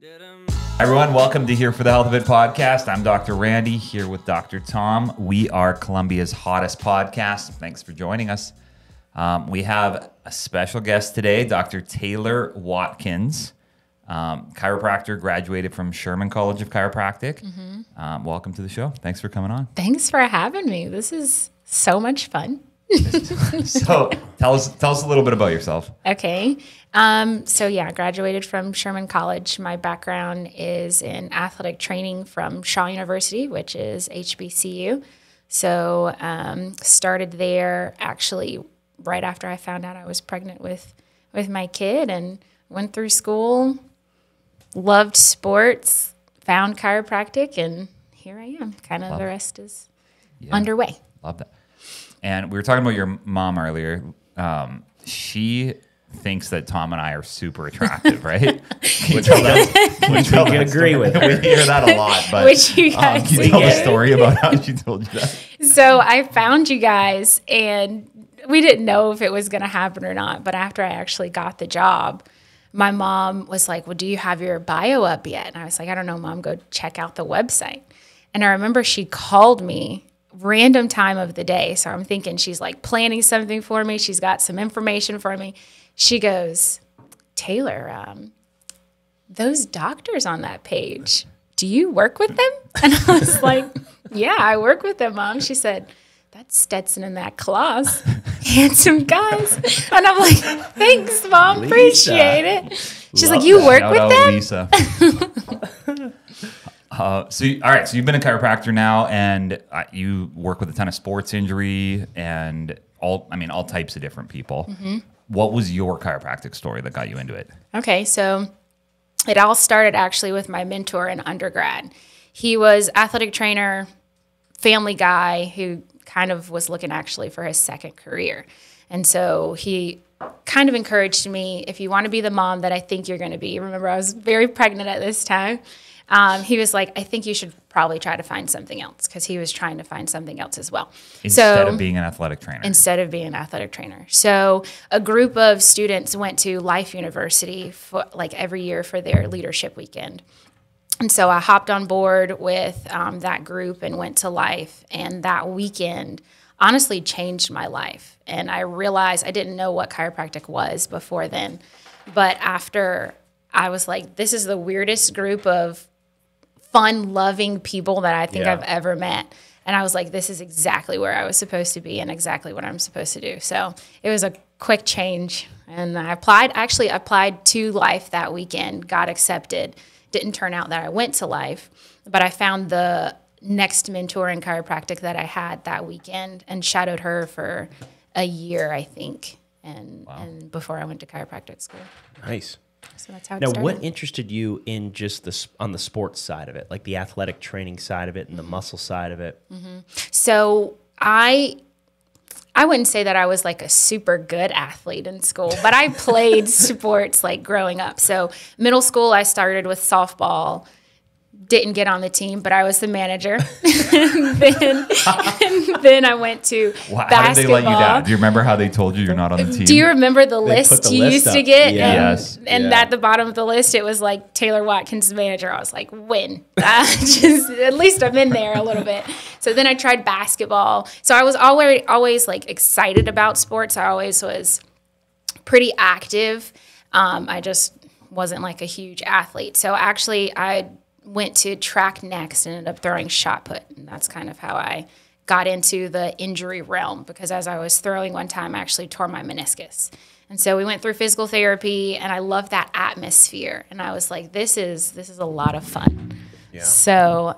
Hi everyone, welcome to Here for the Health of It podcast. I'm Dr. Randy here with Dr. Tom. We are Columbia's hottest podcast. Thanks for joining us. We have a special guest today, Dr. Taylor Watkins, chiropractor, graduated from Sherman College of Chiropractic. Welcome to the show. Thanks for coming on. Thanks for having me. This is so much fun. So tell us a little bit about yourself. Okay. I graduated from Sherman College. My background is in athletic training from Shaw University, which is HBCU. So started there actually right after I found out I was pregnant with my kid, and went through school, loved sports, found chiropractic, and here I am. Kind of the rest is underway. Love that. And we were talking about your mom earlier. She thinks that Tom and I are super attractive, right? Which we can agree with. We hear that a lot. But Which you guys can you tell the story about how she told you that? So I found you guys, and we didn't know if it was going to happen or not. But after I actually got the job, my mom was like, well, do you have your bio up yet? And I was like, I don't know, Mom, go check out the website. And I remember she called me random time of the day. So I'm thinking she's like planning something for me. She's got some information for me. She goes, Taylor, those doctors on that page, do you work with them? And I was like, yeah, I work with them, Mom. She said, that's Stetson and that Claus, handsome guys. And I'm like, thanks, Mom, Lisa. Appreciate it. She's like, you work Shout with out them? Lisa. So you've been a chiropractor now, and you work with a ton of sports injury and all types of different people. Mm-hmm. What was your chiropractic story that got you into it? Okay, so it all started actually with my mentor in undergrad. He was athletic trainer, family guy who kind of was looking actually for his second career. And so he kind of encouraged me, if you want to be the mom that I think you're going to be. Remember, I was very pregnant at this time. He was like, I think you should probably try to find something else, because he was trying to find something else as well. Instead of being an athletic trainer. Instead of being an athletic trainer. So a group of students went to Life University for like every year for their leadership weekend. And so I hopped on board with that group and went to Life. And that weekend honestly changed my life. And I realized I didn't know what chiropractic was before then. But after, I was like, this is the weirdest group of fun-loving people that I think I've ever met. And I was like, this is exactly where I was supposed to be and exactly what I'm supposed to do. So it was a quick change. And I applied to Life that weekend, got accepted. Didn't turn out that I went to Life, but I found the next mentor in chiropractic that I had that weekend and shadowed her for a year, I think, and before I went to chiropractic school. Nice. So that's how it now, started. what interested you in just on the sports side of it, like the athletic training side of it and the muscle side of it? Mm-hmm. So I wouldn't say that I was like a super good athlete in school, but I played sports like growing up. So middle school, I started with softball. Didn't get on the team, but I was the manager. and then I went to basketball. How did they let you down? Do you remember how they told you you're not on the team? Do you remember the list you used to get? Yes. And at the bottom of the list, it was like Taylor Watkins, manager. I was like, win. At least I'm in there a little bit. So then I tried basketball. So I was always like excited about sports. I always was pretty active. I just wasn't like a huge athlete. So actually I went to track next and ended up throwing shot put. And that's kind of how I got into the injury realm, because as I was throwing one time, I actually tore my meniscus. And so we went through physical therapy, and I loved that atmosphere. And I was like, this is a lot of fun. Yeah. So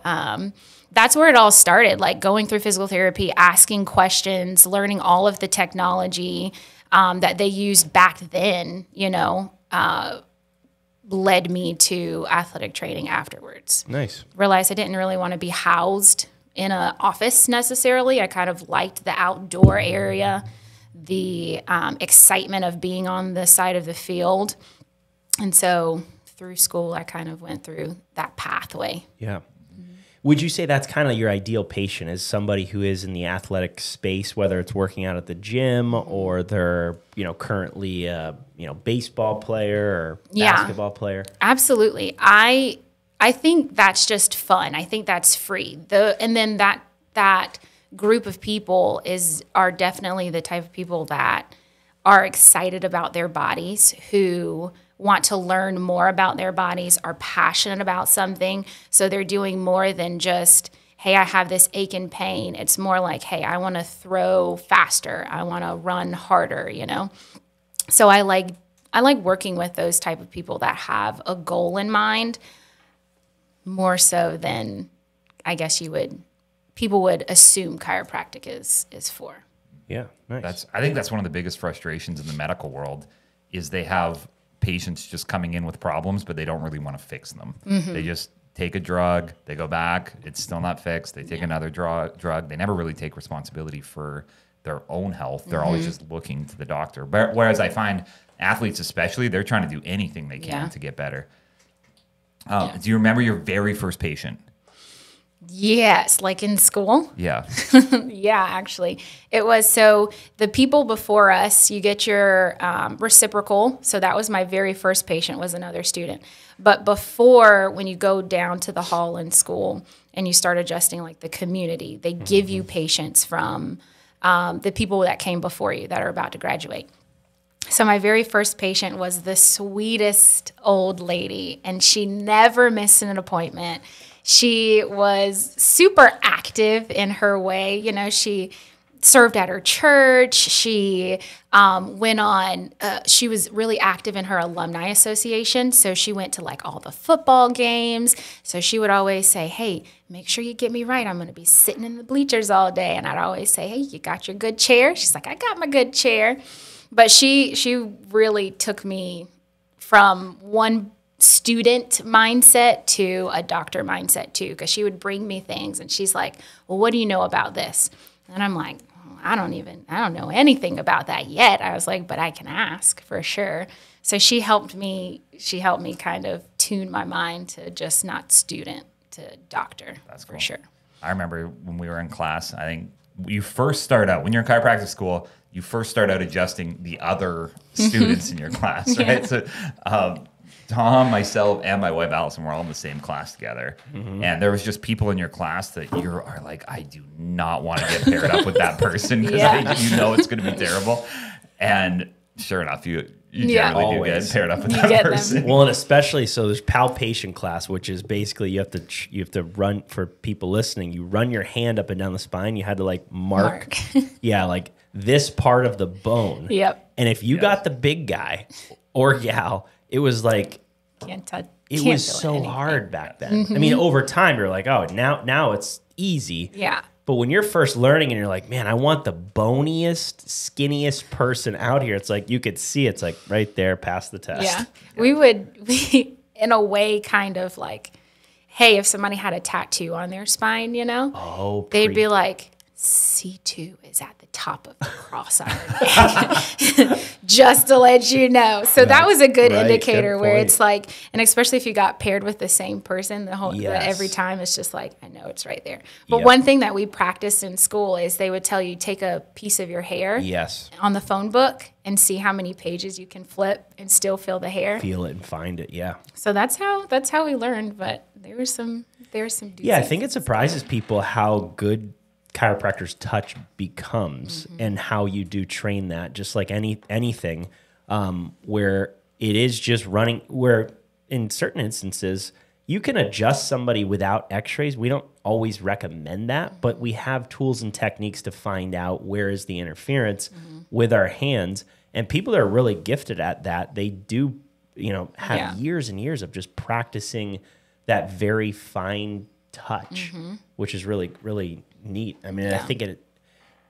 that's where it all started, like going through physical therapy, asking questions, learning all of the technology that they used back then, led me to athletic training afterwards. Nice. Realized I didn't really want to be housed in an office necessarily. I kind of liked the outdoor area, the excitement of being on the side of the field. And so through school, I kind of went through that pathway. Yeah. Would you say that's kind of your ideal patient, is somebody who is in the athletic space, whether it's working out at the gym or they're, currently a, baseball player or basketball player? Absolutely. I think that's just fun. I think that's free. And then that group of people are definitely the type of people that are excited about their bodies, who want to learn more about their bodies, are passionate about something. So they're doing more than just, hey, I have this ache and pain. It's more like, hey, I want to throw faster. I want to run harder, So I like working with those type of people that have a goal in mind, more so than I guess people would assume chiropractic is for. Yeah, nice. I think that's one of the biggest frustrations in the medical world is they have patients just coming in with problems, but they don't really want to fix them. They just take a drug, they go back, it's still not fixed. They take another drug. They never really take responsibility for their own health. They're always just looking to the doctor. Whereas I find athletes especially, they're trying to do anything they can to get better. Do you remember your very first patient? Yes, like in school. Yeah. Yeah, actually. It was, so the people before us, you get your reciprocal. So that was my very first patient, was another student. But before, when you go down to the hall in school and you start adjusting like the community, they give you patients from the people that came before you that are about to graduate. So my very first patient was the sweetest old lady, and she never missed an appointment. She was super active in her way. She served at her church. She went on, she was really active in her alumni association. So she went to like all the football games. So she would always say, hey, make sure you get me right. I'm going to be sitting in the bleachers all day. And I'd always say, hey, you got your good chair? She's like, I got my good chair. But she really took me from one student mindset to a doctor mindset too, because she would bring me things and she's like, well, what do you know about this? And I'm like, I don't know anything about that yet. I was like, but I can ask for sure. So she helped me kind of tune my mind to just not student to doctor. That's cool. For sure. I remember when we were in class, I think you first start out, when you're in chiropractic school, you first start out adjusting the other students in your class, right? So Tom, myself, and my wife Allison were all in the same class together. And there was just people in your class that you are like, I do not want to get paired up with that person because it's going to be terrible. And sure enough, you generally do get paired up with that person. Well, and especially, so there's palpation class, which is basically you have to run, for people listening, you run your hand up and down the spine. You had to like mark. Like this part of the bone. Yep. And if you got the big guy or gal, it was like, it was so hard back then. I mean, over time, you're like, oh, now it's easy. Yeah. But when you're first learning and you're like, man, I want the boniest, skinniest person out here, it's like you could see it's like right there past the test. Yeah. We in a way, kind of like, hey, if somebody had a tattoo on their spine, they'd be like, C2 is at the top of the cross arm, just to let you know. So that was a good indicator where it's like, and especially if you got paired with the same person, every time it's just like, I know it's right there. But one thing that we practiced in school is they would tell you, take a piece of your hair on the phone book and see how many pages you can flip and still feel the hair. Feel it and find it, So that's how we learned, but there were some doozies. Yeah, I think it surprises people how good chiropractor's touch becomes and how you do train that, just like anything, where it is just running, where in certain instances you can adjust somebody without x-rays. We don't always recommend that, but we have tools and techniques to find out where is the interference with our hands. And people that are really gifted at that, they do, have years and years of just practicing that very fine touch, which is really, really neat. I mean, I think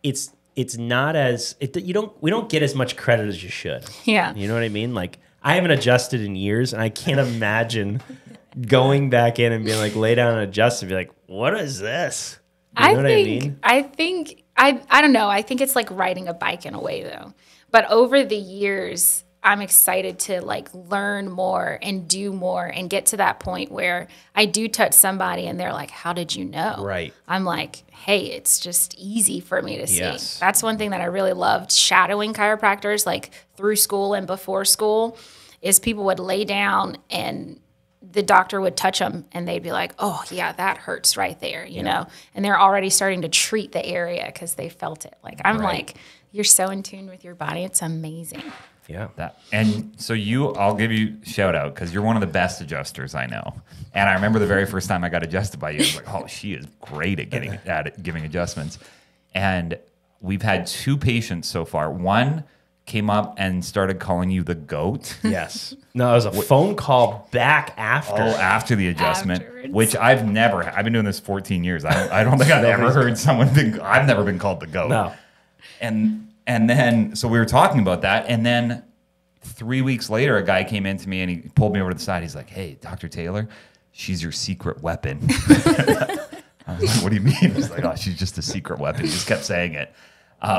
it's not as we don't get as much credit as you should. Yeah. You know what I mean? Like, I haven't adjusted in years, and I can't imagine going back in and being like, lay down and adjust and be like, what is this? You know what I mean? I don't know. I think it's like riding a bike in a way, though. But over the years, I'm excited to like learn more and do more and get to that point where I do touch somebody and they're like, how did you know? Right. I'm like, hey, it's just easy for me to see. Yes. That's one thing that I really loved shadowing chiropractors, like through school and before school, is people would lay down and the doctor would touch them and they'd be like, oh yeah, that hurts right there, you know? And they're already starting to treat the area because they felt it. Like, I'm like, you're so in tune with your body. It's amazing. Yeah. And so I'll give you a shout out because you're one of the best adjusters I know. And I remember the very first time I got adjusted by you, I was like, oh, she is great at giving adjustments. And we've had 2 patients so far. One came up and started calling you the GOAT. Yes. No, it was a phone call back after. Oh, after the adjustment, Afterwards. which I've been doing this 14 years. I don't think I've ever heard I've never been called the GOAT. No. And then, so we were talking about that. And then 3 weeks later, a guy came in to me and he pulled me over to the side. He's like, hey, Dr. Taylor, she's your secret weapon. I was like, what do you mean? He's like, oh, she's just a secret weapon. He just kept saying it.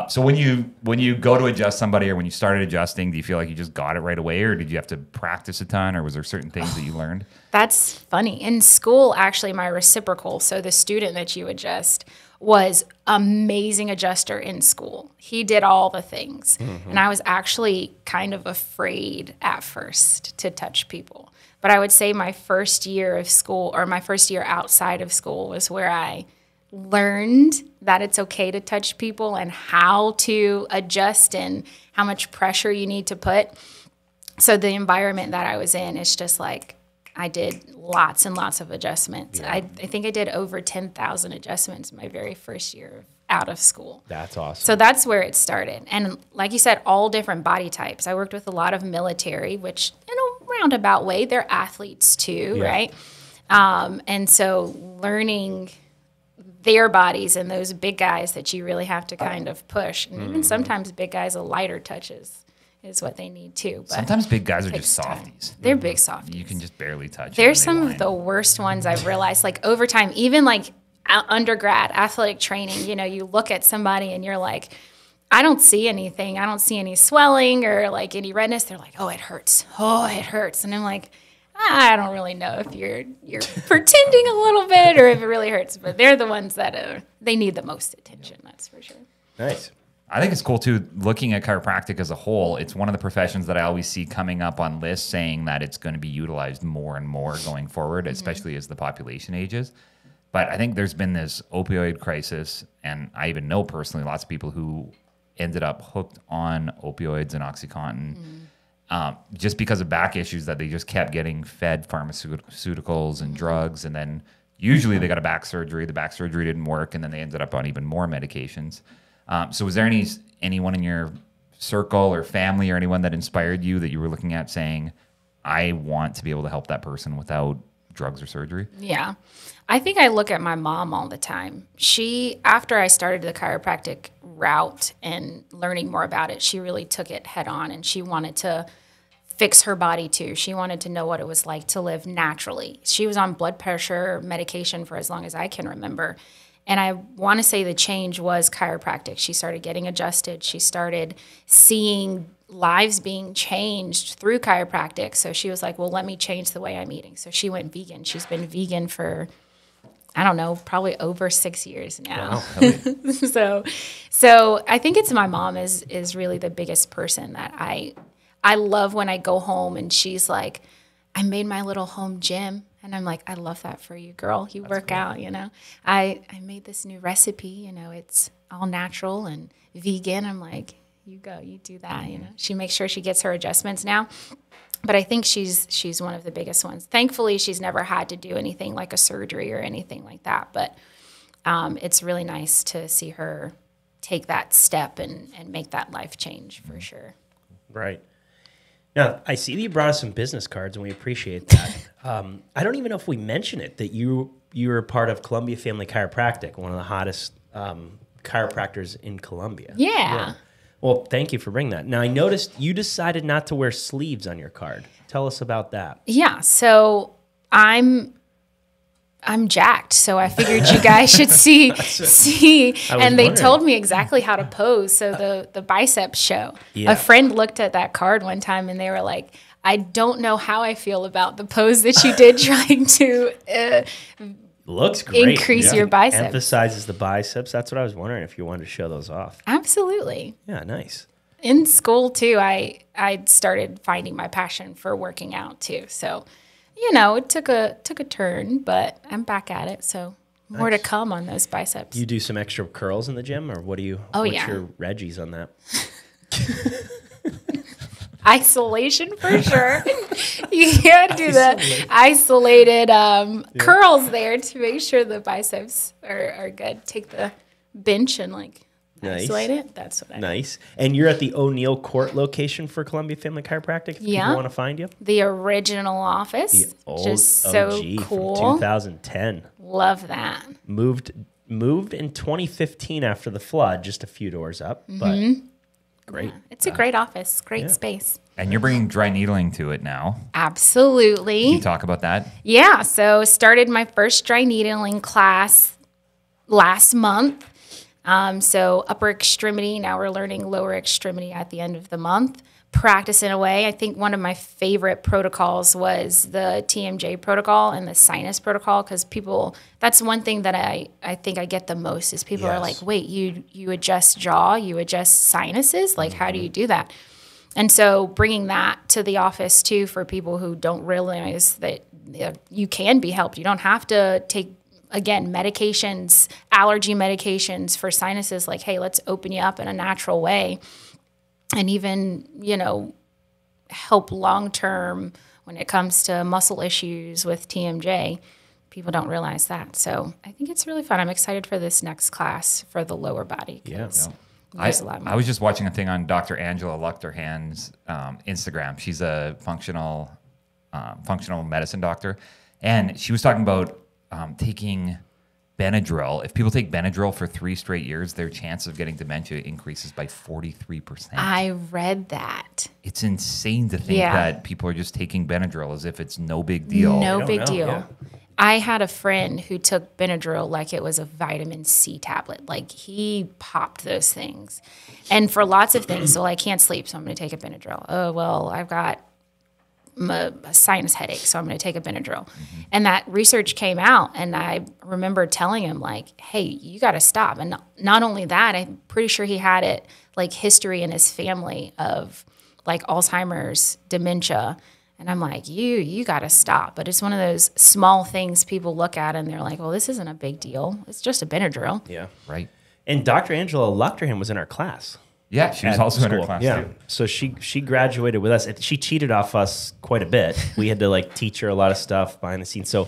So when you go to adjust somebody or when you started adjusting, do you feel like you just got it right away or did you have to practice a ton or was there certain things that you learned? That's funny. In school, actually, my reciprocal, so the student that you adjust, was amazing adjuster in school. He did all the things. And I was actually kind of afraid at first to touch people. But I would say my first year of school or my first year outside of school was where I learned that it's okay to touch people and how to adjust and how much pressure you need to put. So the environment that I was in is just like, I did lots and lots of adjustments. Yeah. I think I did over 10,000 adjustments my very first year out of school. That's awesome. So that's where it started. And like you said, all different body types. I worked with a lot of military, which in a roundabout way, they're athletes too, right? And so learning their bodies and those big guys that you really have to kind of push. And even sometimes big guys, a lighter touches is what they need too. But sometimes big guys are just softies. They're big softies. You can just barely touch. There's some of the worst ones I've realized, like over time, even like undergrad athletic training, you know, you look at somebody and you're like, I don't see anything. I don't see any swelling or like any redness. They're like, oh, it hurts. Oh, it hurts. And I'm like, I don't really know if you're pretending a little bit or if it really hurts, but they're the ones that they need the most attention. That's for sure. Nice. I think it's cool too, looking at chiropractic as a whole. It's one of the professions that I always see coming up on lists saying that it's going to be utilized more and more going forward, especially as the population ages. But I think there's been this opioid crisis, and I even know personally lots of people who ended up hooked on opioids and OxyContin just because of back issues that they just kept getting fed pharmaceuticals and drugs, and then usually they got a back surgery. The back surgery didn't work, and then they ended up on even more medications. So was there anyone in your circle or family or anyone that inspired you that you were looking at saying, I want to be able to help that person without drugs or surgery? Yeah. I think I look at my mom all the time. After I started the chiropractic route and learning more about it, she really took it head on and she wanted to fix her body too. She wanted to know what it was like to live naturally. She was on blood pressure medication for as long as I can remember. And I want to say the change was chiropractic. She started getting adjusted. She started seeing lives being changed through chiropractic. So she was like, well, let me change the way I'm eating. So she went vegan. She's been vegan for, I don't know, probably over 6 years now. Wow. So I think it's my mom is really the biggest person that I love when I go home and she's like, I made my little home gym. And I'm like, I love that for you, girl. You work out, you know. I made this new recipe, you know, it's all natural and vegan. I'm like, you go, you do that, you know. She makes sure she gets her adjustments now. But I think she's one of the biggest ones. Thankfully, she's never had to do anything like a surgery or anything like that. But it's really nice to see her take that step and make that life change for sure. Right. Now, I see that you brought us some business cards, and we appreciate that. I don't even know if we mentioned it, that you were a part of Columbia Family Chiropractic, one of the hottest chiropractors in Columbia. Yeah. Well, thank you for bringing that. Now, I noticed you decided not to wear sleeves on your card. Tell us about that. Yeah. So I'm I'm jacked, so I figured you guys should see. And they wondering. told me exactly how to pose, so the biceps show. Yeah. A friend looked at that card one time, and they were like, I don't know how I feel about the pose that you did trying to Looks great. increase your biceps. Emphasizes the biceps. That's what I was wondering if you wanted to show those off. Absolutely. Yeah, nice. In school, too, I started finding my passion for working out, too. So, it took a turn, but I'm back at it. So more to come on those biceps. You do some extra curls in the gym, or what's your Reggies on that? Isolation for sure. You gotta do the isolated curls there to make sure the biceps are good. Take the bench and isolate it. That's what I do. Nice. And you're at the O'Neill Court location for Columbia Family Chiropractic if people want to find you? The original office. The old just so OG cool. from 2010. Love that. Moved in 2015 after the flood, just a few doors up, but great. Yeah. It's a great office, great space. And you're bringing dry needling to it now. Absolutely. Can you talk about that? Yeah, so started my first dry needling class last month. So upper extremity, now we're learning lower extremity at the end of the month. Practicing away. I think one of my favorite protocols was the TMJ protocol and the sinus protocol because that's one thing that I think I get the most is people are like, wait, you adjust jaw, you adjust sinuses? Like, how do you do that? And so bringing that to the office too for people who don't realize that you can be helped. You don't have to take, again, medications, allergy medications for sinuses. Like, hey, let's open you up in a natural way. And even, help long-term when it comes to muscle issues with TMJ. People don't realize that. So I think it's really fun. I'm excited for this next class for the lower body. I was just watching a thing on Dr. Angela Luchterhand's Instagram. She's a functional medicine doctor. And she was talking about taking Benadryl. If people take Benadryl for 3 straight years, their chance of getting dementia increases by 43%. I read that. It's insane to think that people are just taking Benadryl as if it's no big deal. No big deal. Yeah. I had a friend who took Benadryl like it was a vitamin C tablet. Like he popped those things. And for lots of things, so I can't sleep, so I'm going to take a Benadryl. Oh, well, I've got a sinus headache, so I'm going to take a Benadryl. Mm-hmm. And that research came out, and I remember telling him, like, hey, you got to stop. And not only that, I'm pretty sure he had it, like, history in his family of, like, Alzheimer's, dementia. And I'm like, you got to stop. But it's one of those small things people look at, and they're like, well, this isn't a big deal. It's just a Benadryl. Yeah. Right. And Dr. Angela Luchterhand was in our class. Yeah, she was also in her school. class Yeah. too. So she graduated with us. She cheated off us quite a bit. We had to teach her a lot of stuff behind the scenes. So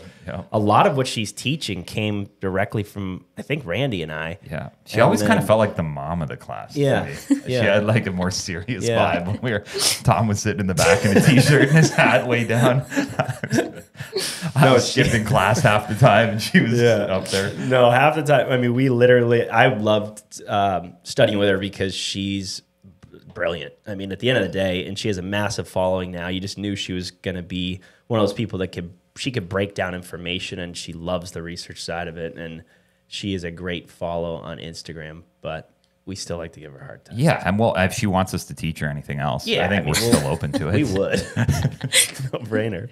a lot of what she's teaching came directly from, I think, Randy and I. Yeah. She always kind of felt like the mom of the class. Yeah. To me. She had like a more serious vibe when Tom was sitting in the back in a t-shirt and his hat way down. I was skipping class half the time and she was up there. No, half the time. I mean, I loved studying with her because she's brilliant. I mean, at the end of the day, and she has a massive following now. You just knew she was going to be one of those people that she could break down information, and she loves the research side of it. And she is a great follow on Instagram, but we still like to give her a hard time. Yeah, and well, if she wants us to teach her anything else, I think we're still open to it. We would. No brainer.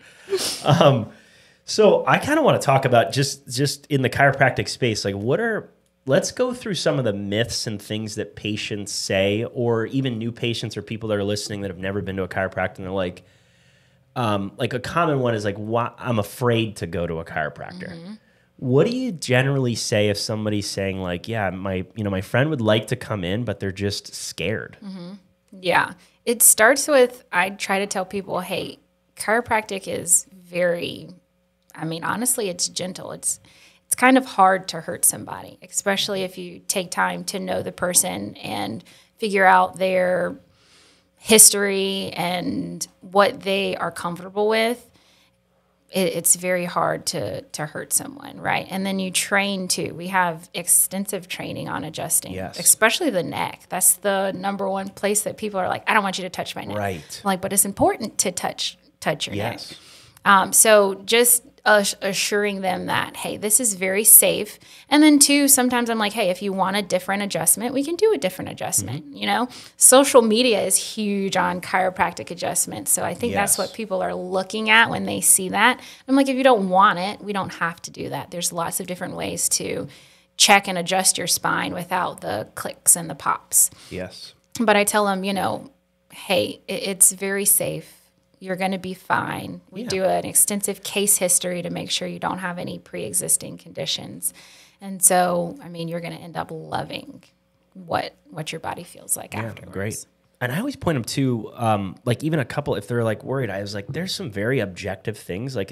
So I kind of want to talk about just in the chiropractic space, like let's go through some of the myths and things that patients say, or even new patients or people that are listening that have never been to a chiropractor, and they're like a common one is like, I'm afraid to go to a chiropractor. Mm-hmm. What do you generally say if somebody's saying like, yeah, my friend would like to come in, but they're just scared? Mm-hmm. Yeah. It starts with, I try to tell people, hey, chiropractic is honestly, it's gentle. It's kind of hard to hurt somebody, especially if you take time to know the person and figure out their history and what they are comfortable with. It's very hard to hurt someone, right? And then you train too. We have extensive training on adjusting, especially the neck. That's the number one place that people are like, I don't want you to touch my neck. Right. Like, but it's important to touch your neck. So just assuring them that, hey, this is very safe. And then two, sometimes I'm like, hey, if you want a different adjustment, we can do a different adjustment. You know, social media is huge on chiropractic adjustments. So I think that's what people are looking at when they see that. I'm like, if you don't want it, we don't have to do that. There's lots of different ways to check and adjust your spine without the clicks and the pops. Yes. But I tell them, you know, hey, it's very safe. You're going to be fine. We do an extensive case history to make sure you don't have any pre-existing conditions. And so, I mean, you're going to end up loving what your body feels like afterwards. Great. And I always point them to, like even a couple, if they're like worried, I was like, there's some very objective things. Like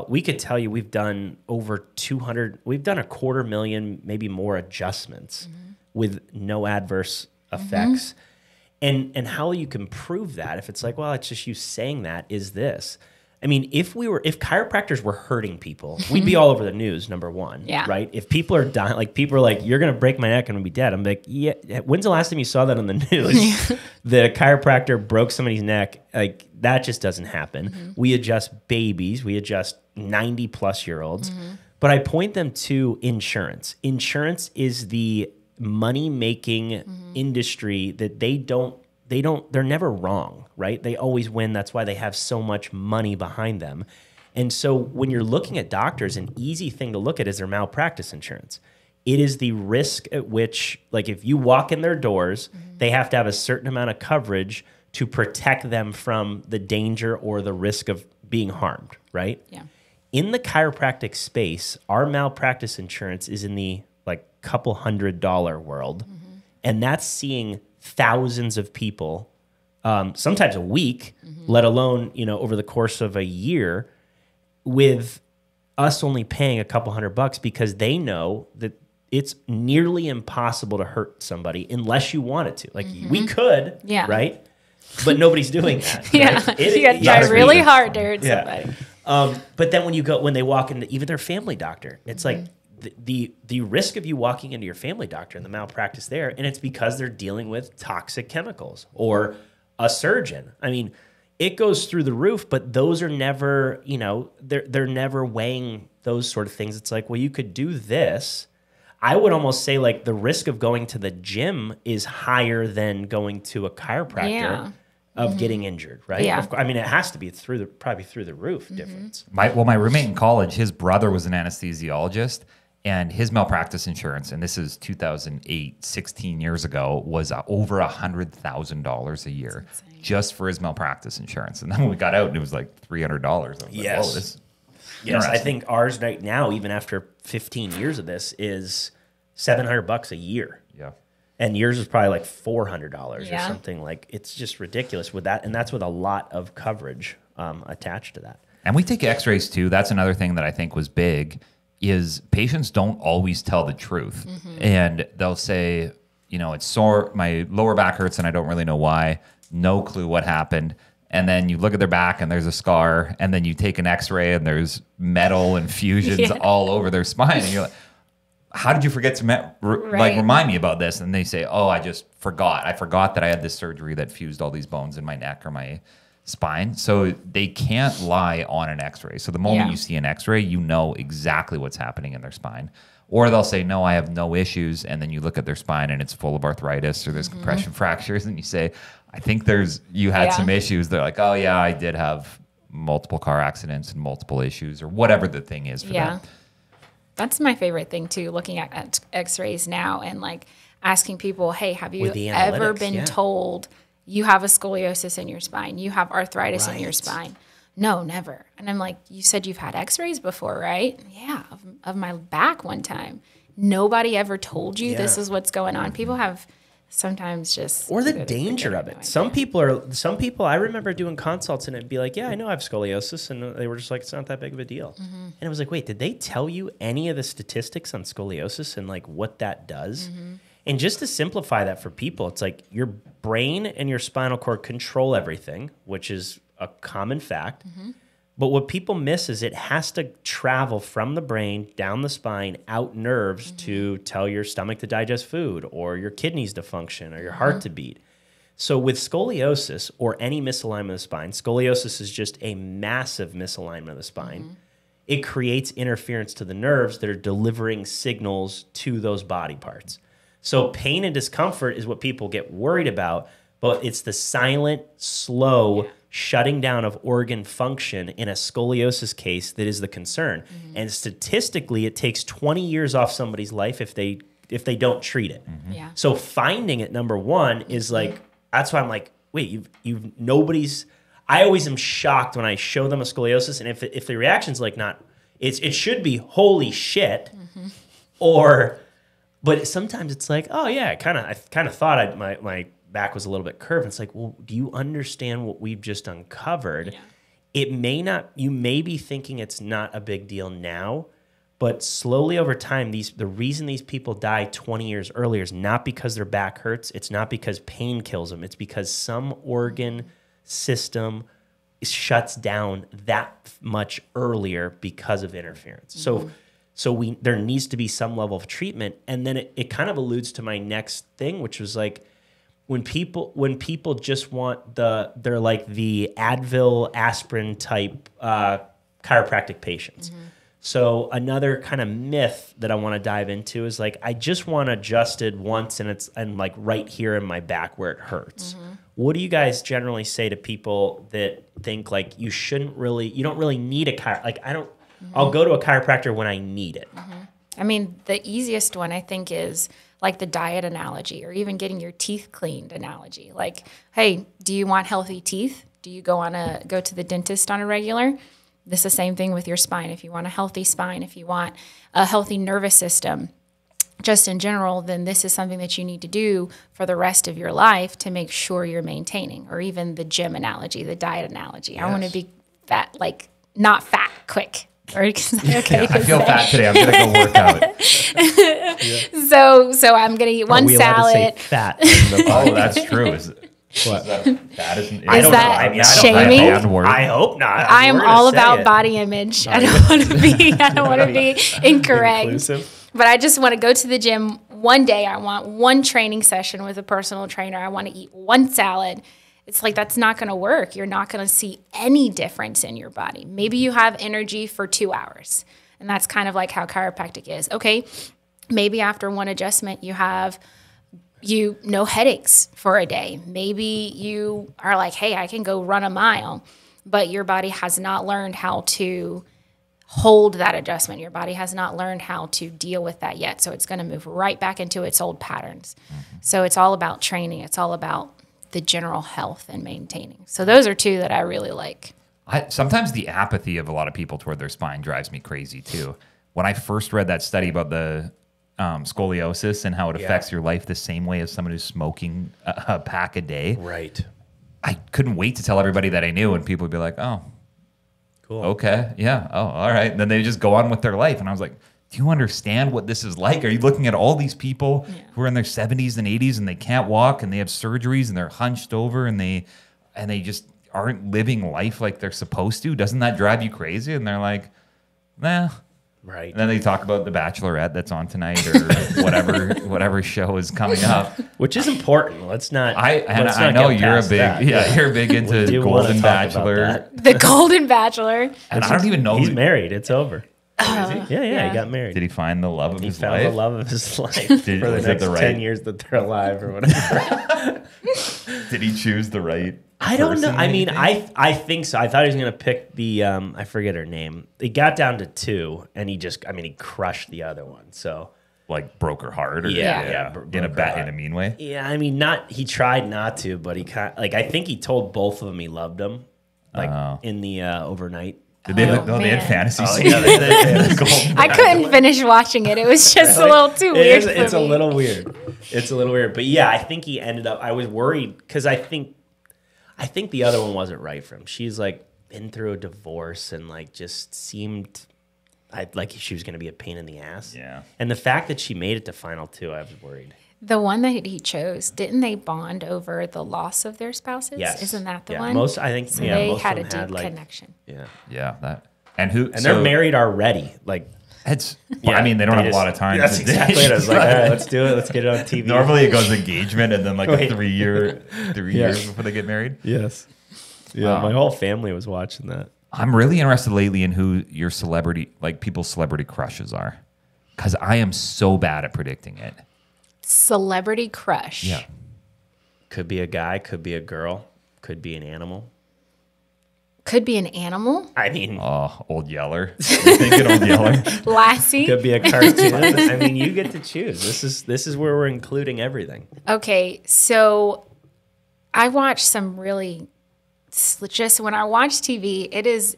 we could tell you we've done over 200, we've done 250,000, maybe more adjustments with no adverse effects. And how you can prove that, if it's like, well, it's just you saying that, is this. I mean, if chiropractors were hurting people, we'd be all over the news, number one, right? If people are dying, like people are like, you're going to break my neck and I'm going to be dead. I'm like, yeah, when's the last time you saw that on the news? The chiropractor broke somebody's neck. Like that just doesn't happen. We adjust babies. We adjust 90-plus-year-olds. But I point them to insurance. Insurance is the money-making industry that they're never wrong, right? They always win. That's why they have so much money behind them. And so when you're looking at doctors, an easy thing to look at is their malpractice insurance. It is the risk at which, like if you walk in their doors, they have to have a certain amount of coverage to protect them from the danger or the risk of being harmed, right? Yeah. In the chiropractic space, our malpractice insurance is in the like couple $100 world. And that's seeing thousands of people, sometimes a week, let alone, you know, over the course of a year, with us only paying a couple $100 because they know that it's nearly impossible to hurt somebody unless you wanted to. Like we could, right? But nobody's doing that. Right? You got to try really hard to hurt somebody. But then when they walk into even their family doctor, it's like the risk of you walking into your family doctor and the malpractice there, and it's because they're dealing with toxic chemicals, or a surgeon. I mean, it goes through the roof, but those are never, you know, they're never weighing those sort of things. It's like, well, you could do this. I would almost say like the risk of going to the gym is higher than going to a chiropractor. Of getting injured, right? Yeah. I mean, it has to be probably through the roof difference. My roommate in college, his brother was an anesthesiologist, and his malpractice insurance, and this is 2008, 16 years ago, was over $100,000 a year just for his malpractice insurance. And then when we got out, it was like $300. I was like, yes. Yes, I think ours right now, even after 15 years of this, is $700 a year. Yeah. And yours is probably like $400 or something. Like, it's just ridiculous with that. And that's with a lot of coverage attached to that. And we take x-rays too. That's another thing that I think was big, is patients don't always tell the truth. And they'll say, you know, it's sore, my lower back hurts and I don't really know why. No clue what happened. And then you look at their back and there's a scar, and then you take an x-ray and there's metal and fusions all over their spine. And you're like, how did you forget to remind me about this? And they say, oh, I just forgot. I forgot that I had this surgery that fused all these bones in my neck or my spine. So they can't lie on an x-ray. So the moment you see an x-ray, you know exactly what's happening in their spine. Or they'll say, no, I have no issues. And then you look at their spine and it's full of arthritis or there's compression fractures. And you say, I think you had some issues. They're like, oh yeah, I did have multiple car accidents and multiple issues, or whatever the thing is for them. That's my favorite thing too, looking at x-rays now and like asking people, hey, have you ever been told you have a scoliosis in your spine? You have arthritis in your spine? No, never. And I'm like, you said you've had x-rays before, right? Yeah, of my back one time. Nobody ever told you this is what's going on. People have sometimes just... Or the danger of it. Some people, I remember doing consults and it'd be like, yeah, I know I have scoliosis. And they were just like, it's not that big of a deal. And it was like, wait, did they tell you any of the statistics on scoliosis and like what that does? And just to simplify that for people, it's like your brain and your spinal cord control everything, which is a common fact. But what people miss is it has to travel from the brain down the spine, out nerves to tell your stomach to digest food, or your kidneys to function, or your heart to beat. So with scoliosis or any misalignment of the spine, scoliosis is just a massive misalignment of the spine. it creates interference to the nerves that are delivering signals to those body parts. So pain and discomfort is what people get worried about, but it's the silent, slow shutting down of organ function in a scoliosis case that is the concern. And statistically, it takes 20 years off somebody's life if they don't treat it. Yeah. So finding it, number one, is like, that's why I'm like, wait, you've nobody's. I always am shocked when I show them a scoliosis, and if the reaction's like not, it should be holy shit, but sometimes it's like, oh yeah, I kind of thought my back was a little bit curved. It's like, well, do you understand what we've just uncovered? Yeah. It may not. You may be thinking it's not a big deal now, but slowly over time, the reason these people die 20 years earlier is not because their back hurts. It's not because pain kills them. It's because some organ system shuts down that much earlier because of interference. So there needs to be some level of treatment. And then it kind of alludes to my next thing, which was like, when people just want they're like the Advil, aspirin type chiropractic patients. So another kind of myth that I want to dive into is like, I just want adjusted once and like right here in my back where it hurts. What do you guys generally say to people that think like you don't really need a like I'll go to a chiropractor when I need it. I mean, the easiest one I think is like the diet analogy, or even getting your teeth cleaned analogy. Like, hey, do you want healthy teeth? Do you go to the dentist on a regular? This is the same thing with your spine. If you want a healthy spine, if you want a healthy nervous system, just in general, then this is something that you need to do for the rest of your life to make sure you're maintaining. Or even the gym analogy, the diet analogy. Yes. I want to be fat, like not fat quick. Or okay, I feel fat today. I'm gonna go work out. So I'm gonna eat one salad. Fat. Oh, that's true. What? That isn't. I don't know. I mean, shaming? I hope not. I am all about body image. I don't want to be incorrect. Inclusive. But I just want to go to the gym one day. I want one training session with a personal trainer. I want to eat one salad. It's like, that's not going to work. You're not going to see any difference in your body. Maybe you have energy for 2 hours. And that's kind of like how chiropractic is. Okay, maybe after one adjustment, you have no headaches for a day. Maybe you are like, hey, I can go run a mile. But your body has not learned how to hold that adjustment. Your body has not learned how to deal with that yet. So it's going to move right back into its old patterns. So it's all about training. It's all about the general health and maintaining. So those are two that I really like. Sometimes the apathy of a lot of people toward their spine drives me crazy too. When I first read that study about the scoliosis and how it affects your life the same way as someone who's smoking a pack a day. Right. I couldn't wait to tell everybody that I knew, and people would be like, oh, cool. Okay. Yeah. Oh, all right. And then they just go on with their life. And I was like, do you understand what this is like? Are you looking at all these people who are in their 70s and 80s and they can't walk and they have surgeries and they're hunched over and they just aren't living life like they're supposed to? Doesn't that drive you crazy? And they're like, nah. Right. And then they talk about the Bachelorette that's on tonight or whatever show is coming up, which is important. Let's not. I know you're you're big into Golden Bachelor. The Golden Bachelor. And I don't even know he's married. It's over. Yeah, he got married. Did he find the love of his life? He found the love of his life for the next 10 years that they're alive or whatever. Did he choose the right? I don't know. I mean, I think so. I thought he was going to pick the, I forget her name. It got down to 2, and he crushed the other one. So, like, broke her heart? Or in a mean way? Yeah, I mean, he tried not to, but he I think he told both of them he loved them, in the overnight. Did they had fantasy scenes? Yeah, I couldn't finish watching it. It was just a little too weird. It's a little weird. It's a little weird. But yeah, I think he ended up. I was worried because I think the other one wasn't right for him. She's like been through a divorce and like just seemed like she was going to be a pain in the ass. Yeah. And the fact that she made it to final 2, I was worried. The one that he chose, didn't they bond over the loss of their spouses? Yes. Isn't that the one? Most, I think, they most had of a them deep connection. Yeah, that. And they're married already. Like, I mean, they don't have a lot of time. That's exactly it. I was like, all right, let's do it. Let's get it on TV. Normally, it goes engagement and then like a 3 years before they get married. Yes. Yeah, my whole family was watching that. I'm really interested lately in who your celebrity, like people's celebrity crushes are, because I am so bad at predicting it. Celebrity crush. Yeah. Could be a guy, could be a girl, could be an animal. Could be an animal. I mean, Oh, Old Yeller. You're thinking Old Yeller? Lassie. could be a cartoon. I mean, you get to choose. This is where we're including everything. Okay, so I watch some really just when I watch TV, it is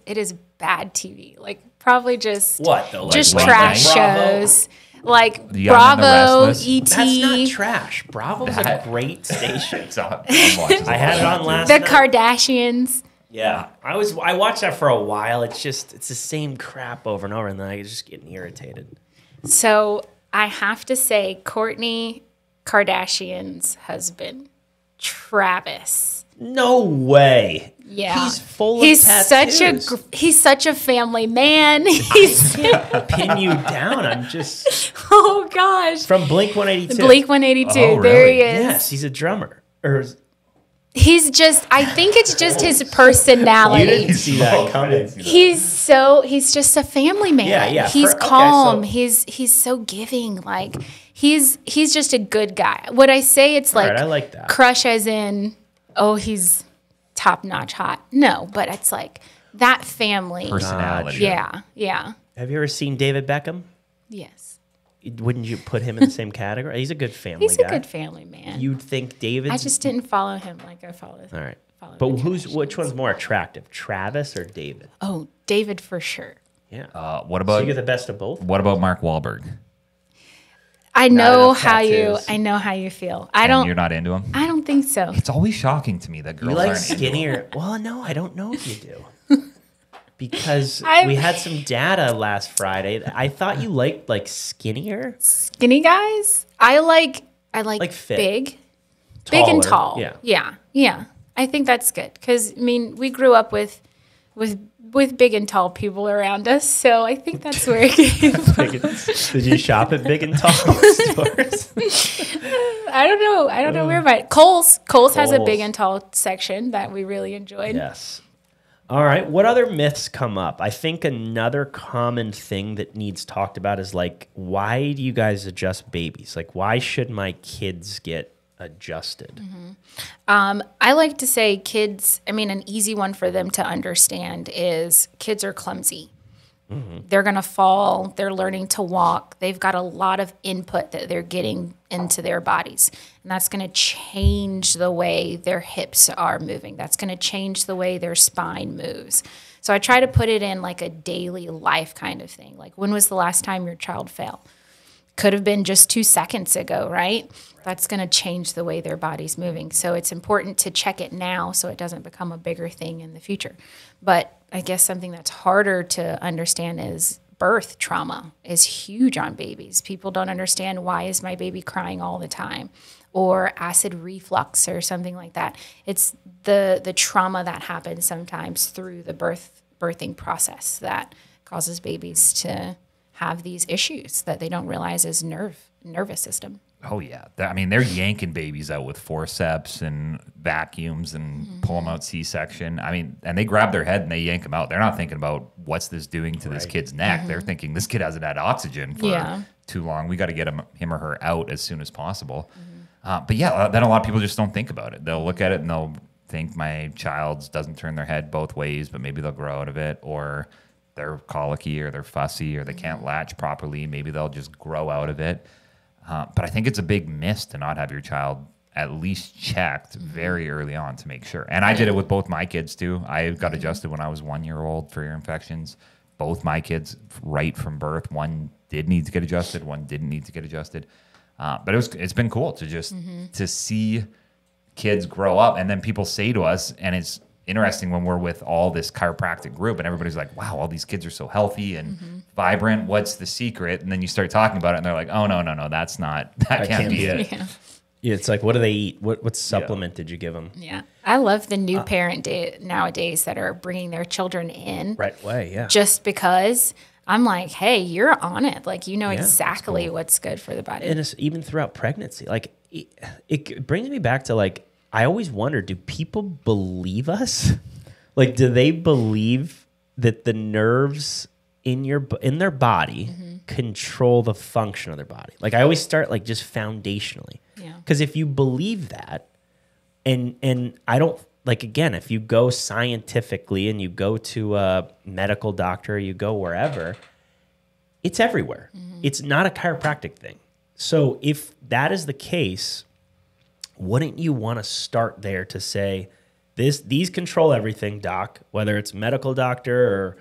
bad TV. Like probably just What though? Like just late trash night? Bravo? shows. Like The Young and the Bravo, Restless? ET, That's not trash. Bravo's a That- great station. It's on- I'm watching I had it on last the night. Kardashians. Yeah, I watched that for a while. It's the same crap over and over, and then I just getting irritated. So I have to say, Kourtney Kardashian's husband, Travis. No way. Yeah, He's full of he's tattoos. he's such a family man. He's Pin you down. I'm just oh gosh, from Blink 182. Blink 182. Oh, There really? he is. Yes, he's a drummer. Or He's just. I think it's just his you personality. didn't see that coming. He's just a family man. Yeah, yeah. He's Okay, calm. so- He's so giving. Like he's just a good guy. Would I say it's like, right, I like that. crush as in, oh, he's top notch hot? No, but it's like that family. Personality. Yeah, yeah, Have you ever seen David Beckham? yes. Wouldn't you put him in the same category? He's a good family He's guy. a good family man. You'd think David's I just didn't follow him like I followed. all right. follow But the which Kardashians. one's more attractive, Travis or David? Oh, David for sure. Yeah. What So about you get the best of both. what about Mark Wahlberg? I know enough how you. tattoos. I know how you feel. I And don't. you're not into him? I don't think so. It's always shocking to me that girls You like aren't into him. skinnier? Well, no, I don't know if you do. Because I'm- we had some data last Friday. I thought you liked like skinnier, Skinny guys. I like Like fit. big and taller. tall. Yeah. Yeah. I think that's good because I mean we grew up with big and tall people around us, so I think that's where it came from. Did you shop at big and tall stores? I don't know where my Kohl's has a Kohl's. big and tall section that we really enjoyed. Yes. All right. What other myths come up? I think another common thing that needs talked about is like, why do you guys adjust babies? Like, why should my kids get adjusted? I like to say kids, I mean, an easy one for them to understand is kids are clumsy. They're going to fall. They're learning to walk. They've got a lot of input that they're getting into their bodies. And that's going to change the way their hips are moving. That's going to change the way their spine moves. So I try to put it in like a daily life kind of thing. Like, when was the last time your child fell? Could have been just 2 seconds ago, right? That's going to change the way their body's moving. So it's important to check it now so it doesn't become a bigger thing in the future. But I guess something that's harder to understand is birth trauma is huge on babies. People don't understand, why is my baby crying all the time? Or acid reflux or something like that. It's the trauma that happens sometimes through the birthing process that causes babies to have these issues that they don't realize is nervous system. Oh yeah, I mean they're yanking babies out with forceps and vacuums and pull them out C-section. I mean, and they grab their head and they yank them out. They're not thinking about what's this doing to this kid's neck. They're thinking this kid hasn't had oxygen for too long. We got to get him or her out as soon as possible. But yeah, then a lot of people just don't think about it. They'll look at it and they'll think my child doesn't turn their head both ways, but maybe they'll grow out of it, or they're colicky or they're fussy or they can't latch properly. Maybe they'll just grow out of it. But I think it's a big miss to not have your child at least checked very early on to make sure. And I did it with both my kids too. I got adjusted when I was 1 year old for ear infections. Both my kids, right from birth, one did need to get adjusted, one didn't need to get adjusted. But it's been cool to just to see kids grow up, and then people say to us, and it's interesting when we're with all this chiropractic group and everybody's like, wow, all these kids are so healthy and vibrant. What's the secret? And then you start talking about it and they're like, oh, no, that can't be it. Yeah, it's like, what do they eat? What supplement did you give them? Yeah. I love the new parent nowadays that are bringing their children in Right away, yeah. just because I'm like, hey, you're on it. Like, you know Yeah, exactly what's good for the body. And it's even throughout pregnancy. Like, it brings me back to, like, I always wonder, do people believe us? Like, do they believe that the nerves in their body control the function of their body. Like I always start like just foundationally. Yeah. Because if you believe that, and I don't like, again, if you go scientifically and you go to a medical doctor, you go wherever, it's everywhere. It's not a chiropractic thing. So if that is the case, wouldn't you want to start there to say, these control everything, doc, whether it's medical doctor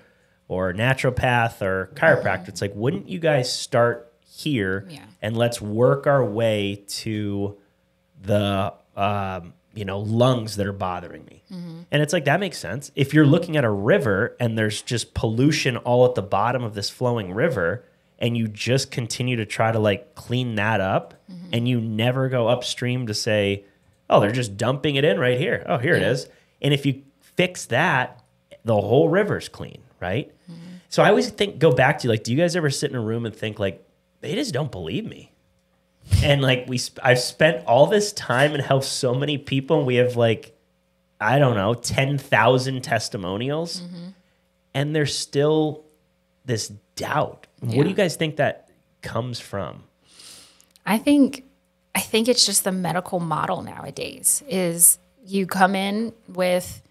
or naturopath or chiropractor? It's like, wouldn't you guys start here and let's work our way to the lungs that are bothering me? And it's like, that makes sense. If you're looking at a river and there's just pollution all at the bottom of this flowing river, and you just continue to try to like clean that up, and you never go upstream to say, oh, they're just dumping it in right here. Oh, here it is. And if you fix that, the whole river's clean, right? So I always go back to like, do you guys ever sit in a room and think like, they just don't believe me? And like I've spent all this time and helped so many people, and we have like, I don't know, 10,000 testimonials, and there's still this doubt. What do you guys think that comes from? I think it's just the medical model nowadays is you come in with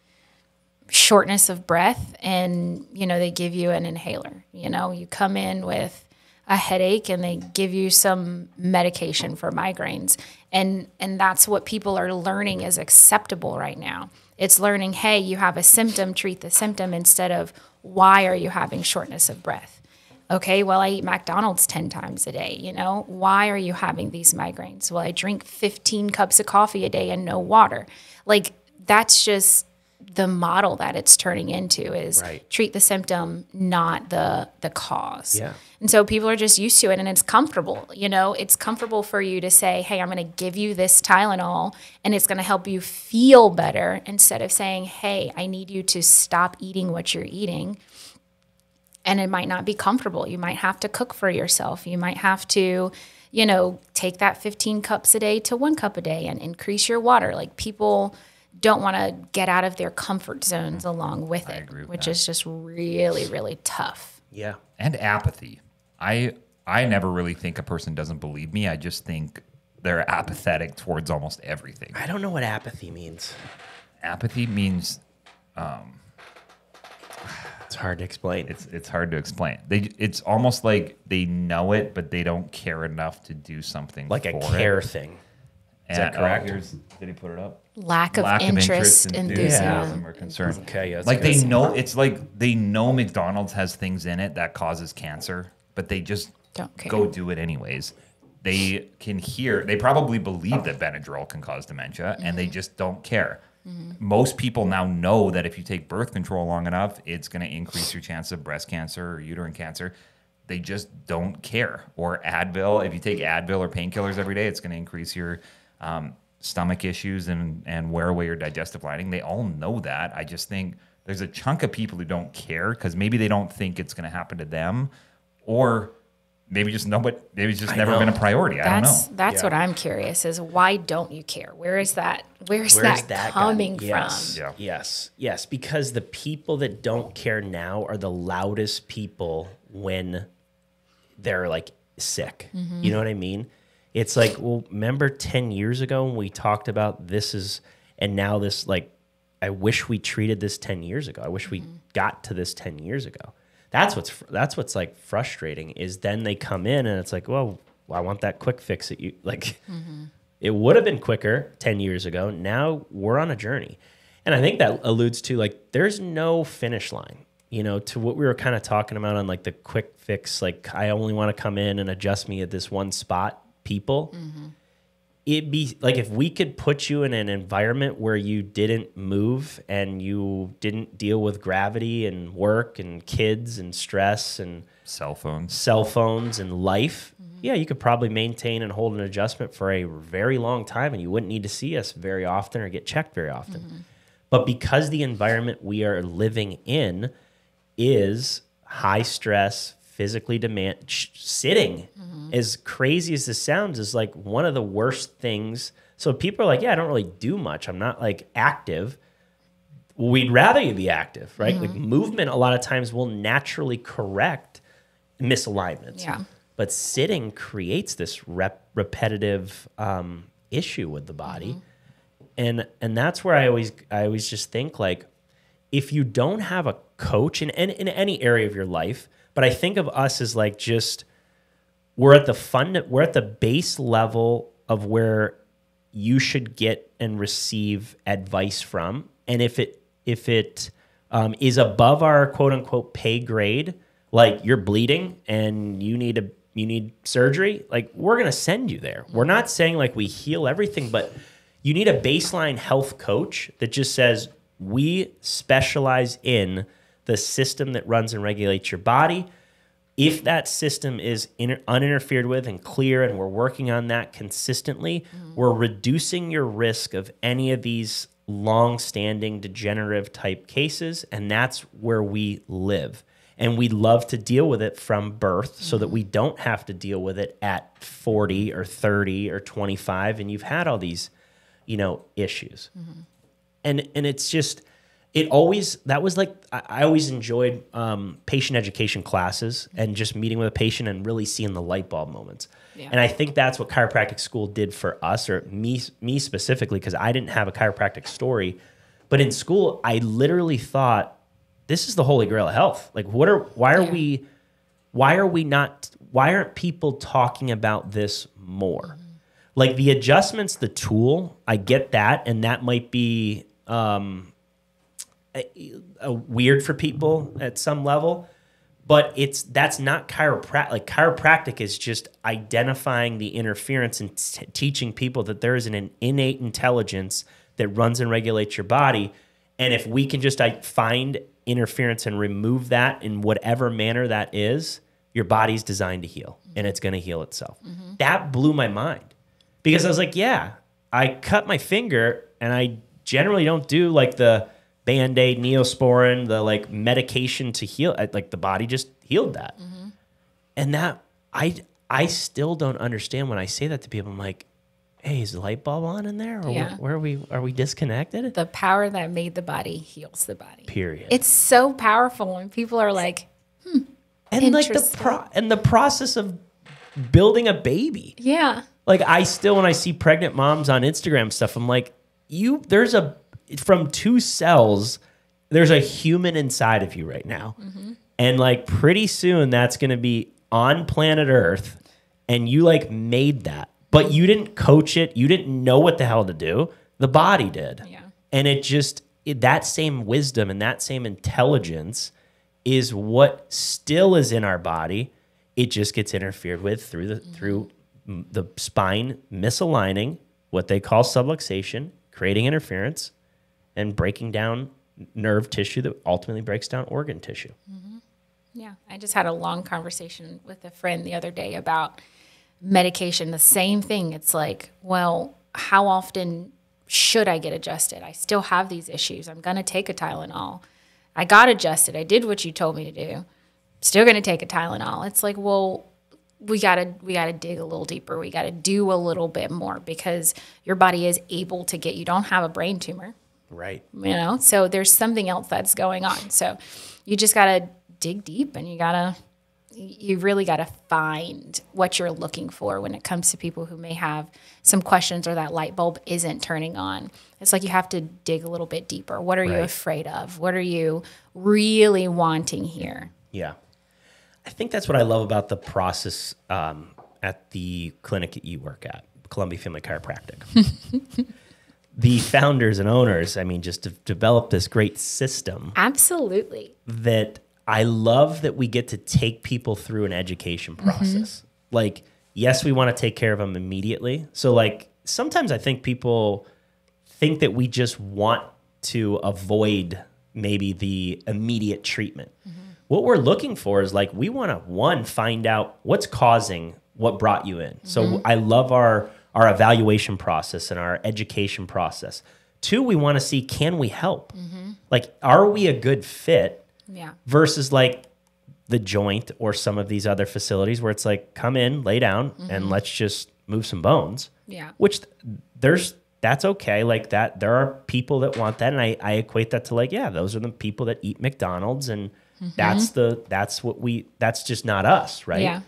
shortness of breath and, they give you an inhaler. You come in with a headache and they give you some medication for migraines. And that's what people are learning is acceptable right now. It's learning, hey, you have a symptom, treat the symptom, instead of why are you having shortness of breath? Okay, well, I eat McDonald's 10 times a day, Why are you having these migraines? Well, I drink 15 cups of coffee a day and no water. Like, that's just the model that it's turning into is treat the symptom, not the cause. Yeah. And so people are just used to it, and it's comfortable. It's comfortable for you to say, hey, I'm going to give you this Tylenol and it's going to help you feel better, instead of saying, hey, I need you to stop eating what you're eating. And it might not be comfortable. You might have to cook for yourself. You might have to, take that 15 cups a day to 1 cup a day and increase your water. Like, people don't want to get out of their comfort zones along with it, which is just really, really tough. Yeah. And apathy. I never really think a person doesn't believe me. I just think they're apathetic towards almost everything. I don't know what apathy means. Apathy means... It's hard to explain. It's hard to explain. It's almost like they know it, but they don't care enough to do something like for a care thing. Is that correct? Did he put it up? Lack of interest, enthusiasm, or concern. Okay, yeah. Like they know, it's like they know McDonald's has things in it that causes cancer, but they just don't care. Go do it anyways. They can hear. They probably believe that Benadryl can cause dementia, and they just don't care. Most people now know that if you take birth control long enough, it's going to increase your chance of breast cancer or uterine cancer. They just don't care. Or Advil, if you take Advil or painkillers every day, it's going to increase your stomach issues and wear away your digestive lining. They all know that. I just think there's a chunk of people who don't care because maybe they don't think it's going to happen to them, or maybe just maybe it's just never been a priority. I don't know. That's what I'm curious is, why don't you care? Where's that coming from? Yes. Because the people that don't care now are the loudest people when they're like sick. You know what I mean? It's like, well, remember 10 years ago when we talked about and now this, like, I wish we treated this 10 years ago. I wish we got to this 10 years ago. That's what's like frustrating, is then they come in and it's like, well, I want that quick fix that you like. It would have been quicker 10 years ago. Now we're on a journey. And I think that alludes to, like, there's no finish line, to what we were kind of talking about on like the quick fix. Like, I only want to come in and adjust me at this one spot, people. It'd be like, if we could put you in an environment where you didn't move and you didn't deal with gravity and work and kids and stress and cell phones and life, you could probably maintain and hold an adjustment for a very long time, and you wouldn't need to see us very often or get checked very often. But because the environment we are living in is high stress, physically sitting, as crazy as this sounds, is like one of the worst things. So people are like, I don't really do much. I'm not like active. we'd rather you be active, right? Like movement a lot of times will naturally correct misalignments. Yeah. But sitting creates this repetitive issue with the body. And that's where I always just think, like, if you don't have a coach in any area of your life, but I think of us as like just we're at the base level of where you should get and receive advice from. And if it is above our quote unquote pay grade, like you're bleeding and you need surgery, like we're going to send you there. We're not saying like we heal everything, but you need a baseline health coach that just says, we specialize in the system that runs and regulates your body. If that system is uninterfered with and clear, and we're working on that consistently, we're reducing your risk of any of these long-standing degenerative type cases, and that's where we live. And we love to deal with it from birth so that we don't have to deal with it at 40 or 30 or 25, and you've had all these, issues. And it's just, I always enjoyed patient education classes and just meeting with a patient and really seeing the light bulb moments. Yeah. And I think that's what chiropractic school did for us, or me specifically, because I didn't have a chiropractic story. But in school, I literally thought, this is the holy grail of health. Like, why aren't people talking about this more? Like the adjustments, the tool, I get that, and that might be weird for people at some level, but that's not chiropractic. Like chiropractic is just identifying the interference and teaching people that there is an innate intelligence that runs and regulates your body, and if we can just find interference and remove that in whatever manner that is, your body's designed to heal, and it's going to heal itself. That blew my mind. Because I was like, yeah, I cut my finger, and I generally don't do like the Band-Aid, Neosporin, the like medication to heal. Like the body just healed that. And that, I still don't understand when I say that to people. I'm like, hey, is the light bulb on in there? Or where are we disconnected? The power that made the body heals the body. Period. It's so powerful when people are like, and like the process of building a baby. Yeah. Like I still, when I see pregnant moms on Instagram stuff, I'm like, from 2 cells, there's a human inside of you right now. And like pretty soon that's going to be on planet Earth, and you like made that, but you didn't coach it. You didn't know what the hell to do. The body did. Yeah. And that same wisdom and that same intelligence is what still is in our body. It just gets interfered with through the spine misaligning, what they call subluxation, creating interference, and breaking down nerve tissue that ultimately breaks down organ tissue. Yeah, I just had a long conversation with a friend the other day about medication. The same thing. It's like, well, how often should I get adjusted? I still have these issues. I'm going to take a Tylenol. I got adjusted. I did what you told me to do. Still going to take a Tylenol. It's like, well, we gotta dig a little deeper. We gotta do a little bit more, because your body is able to get. You don't have a brain tumor, right? So there's something else that's going on. So you just gotta dig deep, and you really gotta find what you're looking for when it comes to people who may have some questions or that light bulb isn't turning on. It's like you have to dig a little bit deeper. What are you afraid of? What are you really wanting here? Yeah. I think that's what I love about the process at the clinic that you work at, Columbia Family Chiropractic. The founders and owners, just developed this great system. Absolutely. That I love that we get to take people through an education process. Like, yes, we want to take care of them immediately. So, like, sometimes I think people think that we just want to avoid maybe the immediate treatment. What we're looking for is like, we want to, find out what's causing what brought you in. So I love our evaluation process and our education process. 2, we want to see, can we help? Like, are we a good fit? Yeah. Versus like the Joint or some of these other facilities where it's like, come in, lay down, and let's just move some bones. Yeah. Which that's okay. Like that, there are people that want that. And I equate that to like, yeah, those are the people that eat McDonald's, and that's just not us, right? Yeah.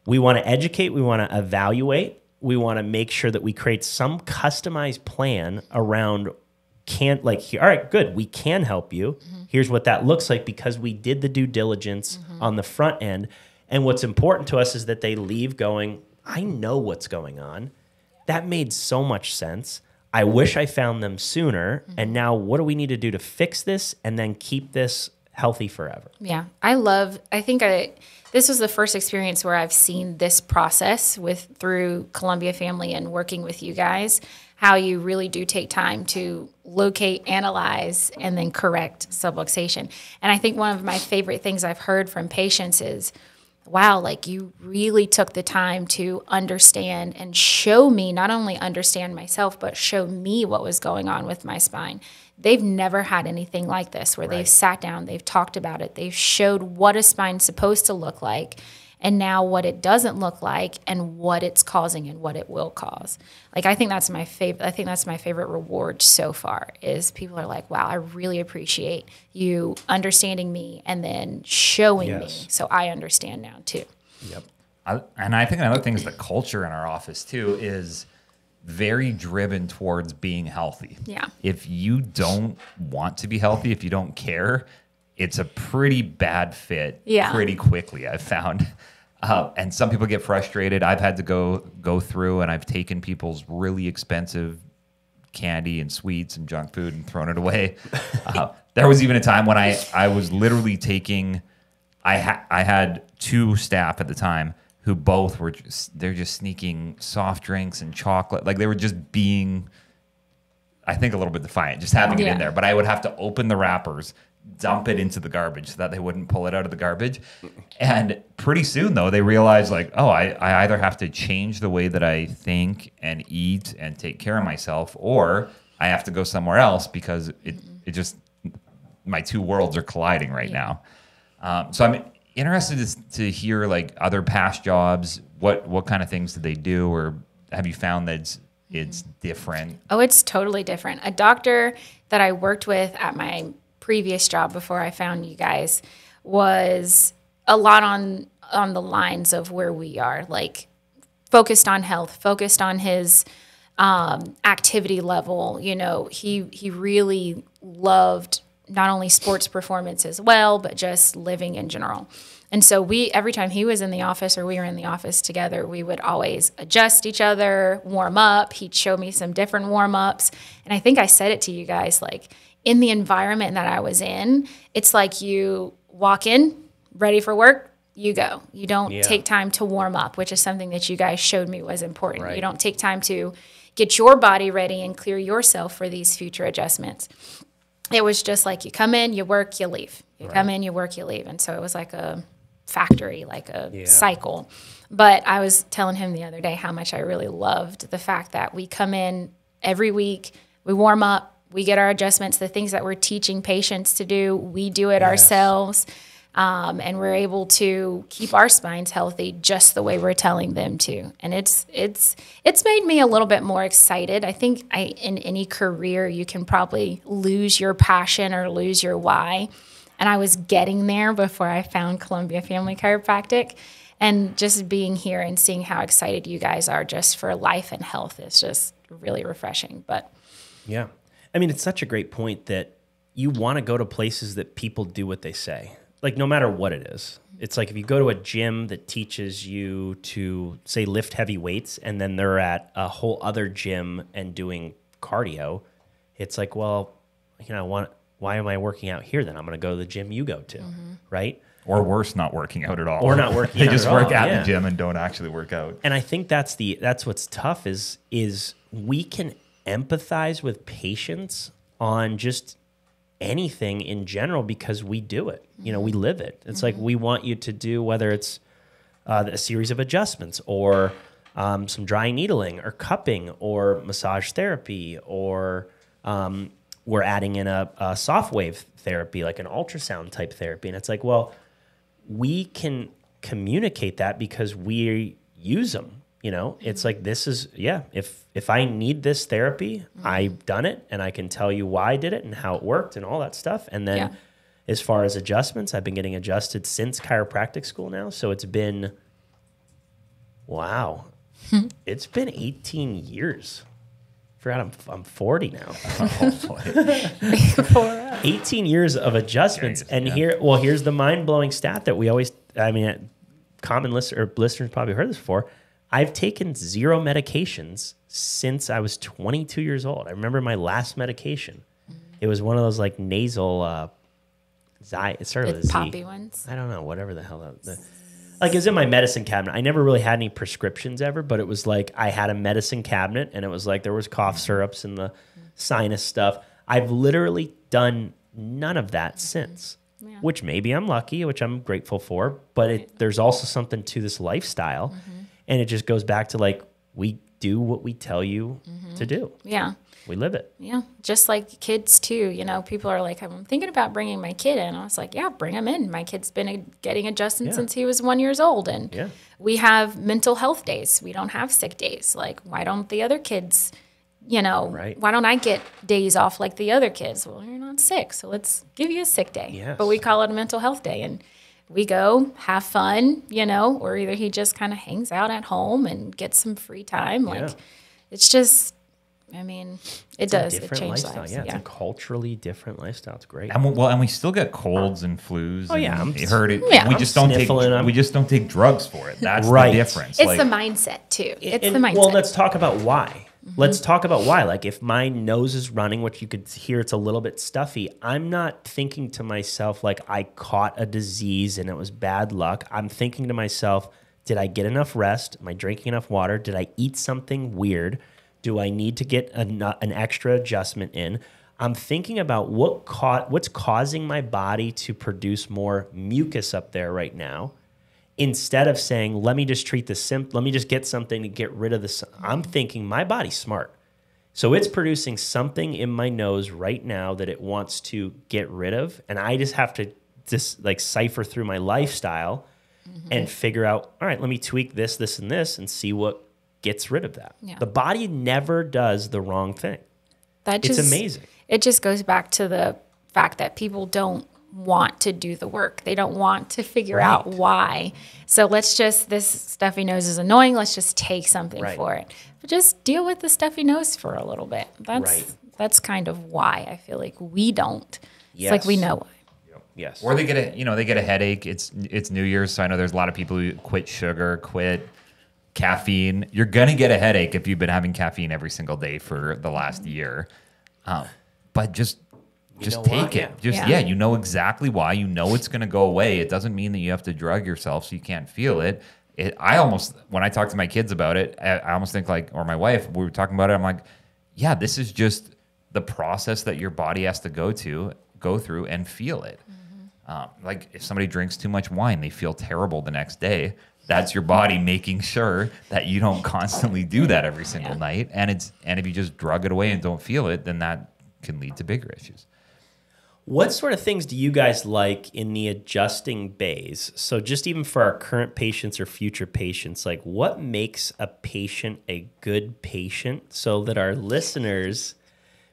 We want to educate, we want to evaluate, we want to make sure that we create some customized plan around all right, good, we can help you. Here's what that looks like because we did the due diligence on the front end. And what's important to us is that they leave going, I know what's going on. That made so much sense. I wish I found them sooner. And now what do we need to do to fix this and then keep this healthy forever? Yeah. This was the first experience where I've seen this process through Columbia Family and working with you guys, how you really do take time to locate, analyze, and then correct subluxation. And I think one of my favorite things I've heard from patients is, wow, like you really took the time to understand and show me, not only understand myself, but show me what was going on with my spine. They've never had anything like this where they've sat down, they've talked about it, they've showed what a spine's supposed to look like, and now what it doesn't look like and what it's causing and what it will cause. Like, I think that's my favorite reward so far is people are like, wow, I really appreciate you understanding me and then showing me so I understand now too. Yep. And I think another thing is the culture in our office too is very driven towards being healthy. Yeah. If you don't want to be healthy, if you don't care, it's a pretty bad fit pretty quickly, I've found. And some people get frustrated. I've had to go through and I've taken people's really expensive candy and sweets and junk food and thrown it away. There was even a time when I was literally taking, I had two staff at the time who both were they're just sneaking soft drinks and chocolate. Like they were just being, I think, a little bit defiant, just having it in there. But I would have to open the wrappers, dump it into the garbage so that they wouldn't pull it out of the garbage. And pretty soon, though, they realized like, oh, I either have to change the way that I think and eat and take care of myself, or I have to go somewhere else because it just, my two worlds are colliding right now. So I'm interested to hear like other past jobs. What kind of things did they do, or have you found that it's different? Oh, it's totally different. A doctor that I worked with at my previous job before I found you guys was a lot on the lines of where we are, like focused on health, focused on his activity level. You know, he really loved not only sports performance as well, but just living in general. And so every time he was in the office or we were in the office together, we would always adjust each other, warm up. He'd show me some different warm ups. And I think I said it to you guys, like in the environment that I was in, it's like you walk in, ready for work, you go. You don't take time to warm up, which is something that you guys showed me was important. Right. You don't take time to get your body ready and clear yourself for these future adjustments. It was just like you come in, you work, you leave. You come in, you work, you leave. And so it was like a factory, like a cycle. But I was telling him the other day how much I really loved the fact that we come in every week, we warm up, we get our adjustments, the things that we're teaching patients to do, we do it ourselves. And we're able to keep our spines healthy just the way we're telling them to. And it's made me a little bit more excited. I think in any career, you can probably lose your passion or lose your why. And I was getting there before I found Columbia Family Chiropractic. And just being here and seeing how excited you guys are just for life and health is just really refreshing. But yeah, I mean, it's such a great point that you want to go to places that people do what they say. Like no matter what it is, it's like if you go to a gym that teaches you to say lift heavy weights and then they're at a whole other gym and doing cardio, it's like, well, you know, why am I working out here then? I'm going to go to the gym you go to, right? Or worse, not working out at all. Or not working they out just at work all. at the gym and don't actually work out. And I think that's what's tough is we can empathize with patients on just anything in general because we do it. You know, we live it. It's like we want you to do, whether it's a series of adjustments or some dry needling or cupping or massage therapy or we're adding in a soft wave therapy, like an ultrasound type therapy. And it's like, well, we can communicate that because we use them. You know, it's like, this is, if I need this therapy, I've done it, and I can tell you why I did it and how it worked and all that stuff. And then as far as adjustments, I've been getting adjusted since chiropractic school now. So it's been, wow, it's been 18 years. Forgot I'm 40 now. Oh, 18 years of adjustments. And here's the mind-blowing stat that we always, common listeners probably heard this before. I've taken 0 medications since I was 22 years old. I remember my last medication. It was one of those like nasal, it started with a Z. Poppy ones. I don't know, whatever the hell that. Like, it was in my medicine cabinet. I never really had any prescriptions ever, but it was like I had a medicine cabinet, and it was like there was cough syrups and the sinus stuff. I've literally done none of that since, which maybe I'm lucky, which I'm grateful for, but there's also something to this lifestyle, and it just goes back to like, we do what we tell you to do. Yeah. We live it. Yeah, just like kids too. You know, people are like, I'm thinking about bringing my kid in. I was like, yeah, bring him in. My kid's been getting adjusted since he was 1 year old. And we have mental health days. We don't have sick days. Like, why don't the other kids, why don't I get days off like the other kids? Well, you're not sick, so let's give you a sick day. Yes. But we call it a mental health day. And we go have fun, or either he just kind of hangs out at home and gets some free time. Like, it's just... it does. It changes lives. Yeah, it's a culturally different lifestyle. It's great. And we still get colds and flus. Oh yeah, you heard it. Yeah. We just don't take drugs for it. That's right. the difference. It's the mindset too. It's the mindset. Well, let's talk about why. Let's talk about why. Like, if my nose is running, which you could hear, it's a little bit stuffy. I'm not thinking to myself like I caught a disease and it was bad luck. I'm thinking to myself, did I get enough rest? Am I drinking enough water? Did I eat something weird? Do I need to get an extra adjustment in? I'm thinking about what's causing my body to produce more mucus up there right now, instead of saying, let me just treat the let me just get something to get rid of this. I'm thinking my body's smart. So it's producing something in my nose right now that it wants to get rid of. And I just have to cipher through my lifestyle and figure out, all right, let me tweak this, this, and this and see what gets rid of that. Yeah. The body never does the wrong thing. It's amazing. It just goes back to the fact that people don't want to do the work. They don't want to figure out why. So this stuffy nose is annoying. Let's just take something for it. But just deal with the stuffy nose for a little bit. That's kind of why I feel like we don't. It's like we know why. Yes. Or they get a headache. It's New Year's, so I know there's a lot of people who quit sugar, quit caffeine. You're gonna get a headache if you've been having caffeine every single day for the last year. But just take it. You know exactly why. You know it's gonna go away. It doesn't mean that you have to drug yourself so you can't feel it. When I talk to my kids about it, I almost think or my wife, we were talking about it, I'm like, yeah, this is just the process that your body has to go through and feel it. Like if somebody drinks too much wine, they feel terrible the next day. That's your body making sure that you don't constantly do that every single night. And if you just drug it away and don't feel it, then that can lead to bigger issues. What sort of things do you guys like in the adjusting bays? So just even for our current patients or future patients, like what makes a patient a good patient, so that our listeners,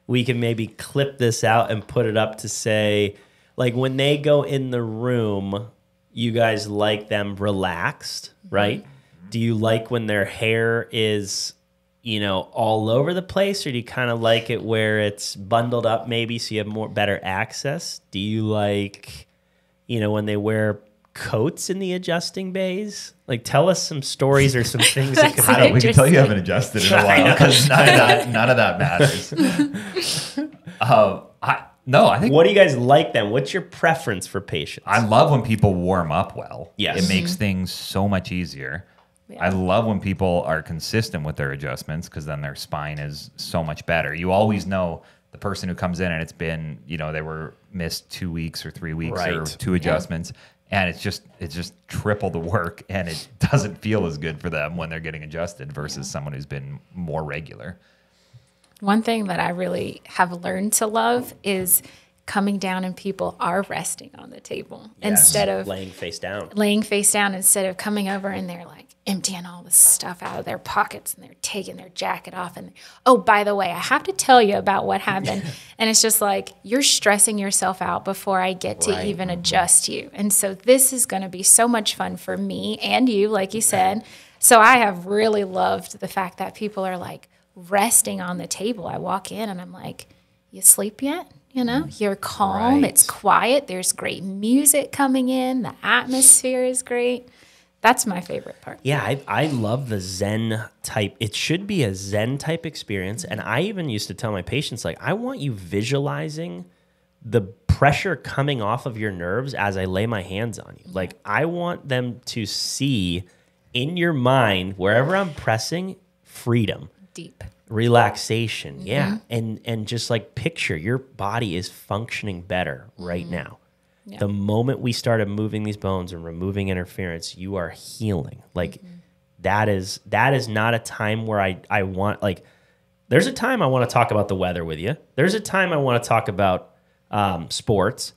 we can maybe clip this out and put it up to say, like when they go in the room, you guys like them relaxed, right? Do you like when their hair is, all over the place, or do you kind of like it where it's bundled up maybe so you have better access? Do you like, when they wear coats in the adjusting bays? Like, tell us some stories or some things that could we can tell you haven't adjusted in a while because none of that matters. I think. What do you guys like then? What's your preference for patients? I love when people warm up well. Yes. It makes things so much easier. Yeah. I love when people are consistent with their adjustments, because then their spine is so much better. You always know the person who comes in and it's been, they were missed 2 weeks or 3 weeks or 2 adjustments. And it's just triple the work, and it doesn't feel as good for them when they're getting adjusted versus someone who's been more regular. One thing that I really have learned to love is coming down and people are resting on the table Yes. instead of laying face down. instead of coming over and they're like emptying all the stuff out of their pockets and they're taking their jacket off and, oh, by the way, I have to tell you about what happened. And it's just like, you're stressing yourself out before I get to even adjust you. And so this is going to be so much fun for me and you, like you said. So I have really loved the fact that people are like resting on the table. I walk in and I'm like, you sleep yet? You know, you're calm. Right. It's quiet. There's great music coming in. The atmosphere is great. That's my favorite part. Yeah, I love the Zen type. It should be a Zen type experience. And I even used to tell my patients, like, I want you visualizing the pressure coming off of your nerves as I lay my hands on you. Like, I want them to see in your mind, wherever I'm pressing, freedom. Deep. Relaxation, yeah. And just like picture your body is functioning better right now. Yeah. The moment we started moving these bones and removing interference, you are healing. Like that is not a time where I want, like, there's a time I want to talk about the weather with you. There's a time I want to talk about sports.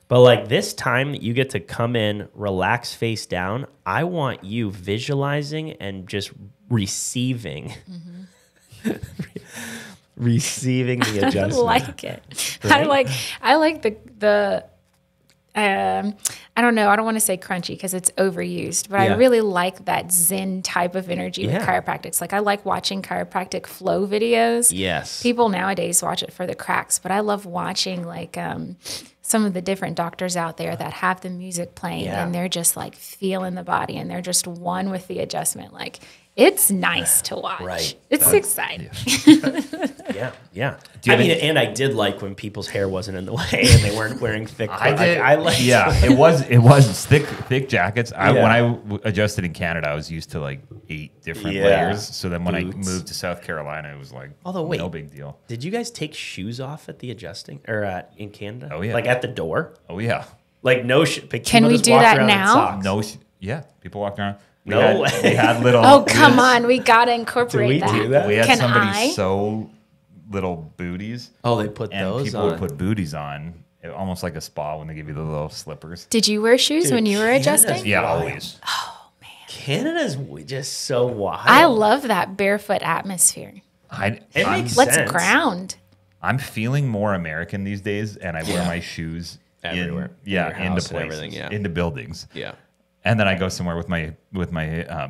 But like this time that you get to come in, relax face down, I want you visualizing and just receiving receiving the adjustment. I like it. Right? I like the I don't know. I don't want to say crunchy because it's overused, but Yeah. I really like that Zen type of energy with Yeah. chiropractics. Like I like watching chiropractic flow videos. Yes. People nowadays watch it for the cracks, but I love watching like some of the different doctors out there that have the music playing Yeah. and they're just like feeling the body and they're just one with the adjustment. Like it's nice to watch. Right. It's exciting. Yeah, yeah. you I have mean, and I did like when people's hair wasn't in the way and they weren't wearing thick clothes. I like. Yeah, it was thick jackets. Yeah. When I adjusted in Canada, I was used to like 8 different Yeah. layers. So then when Boots. I moved to South Carolina, it was like Although, wait. no big deal. Did you guys take shoes off at the adjusting or in Canada? Oh, yeah. Like at the door? Oh yeah, Like no. Can we do that now? no, yeah. People walked around. We No had, way. We had little. Oh, come on. We got to incorporate Did we that. do that? We had Can somebody I? sew little booties, Oh, they put and those people on. would put booties on, almost like a spa when they give you the little slippers. Did you wear shoes Dude, when you were Canada's- adjusting? Yeah, Wow. always. Canada's just so wild. I love that barefoot atmosphere. It I'm, makes Let's sense. ground. I'm feeling more American these days, and I wear my shoes Everywhere. In, yeah, In your into house and places, everything, yeah. into buildings. Yeah. And then I go somewhere with my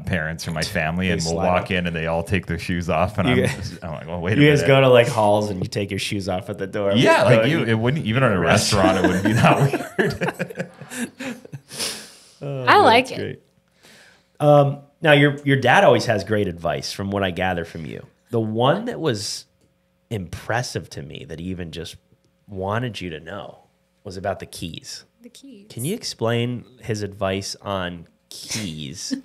parents or my family, and we'll slide walk up. in, and they all take their shoes off, and You I'm like, well, wait a You minute. guys go to like halls and you take your shoes off at the door. Yeah, like you. it wouldn't even at a restaurant. It wouldn't be that weird. I like it. Great. Now your dad always has great advice from what I gather from you. The one that was impressive to me that he even just wanted you to know was about the keys. The keys. Can you explain his advice on keys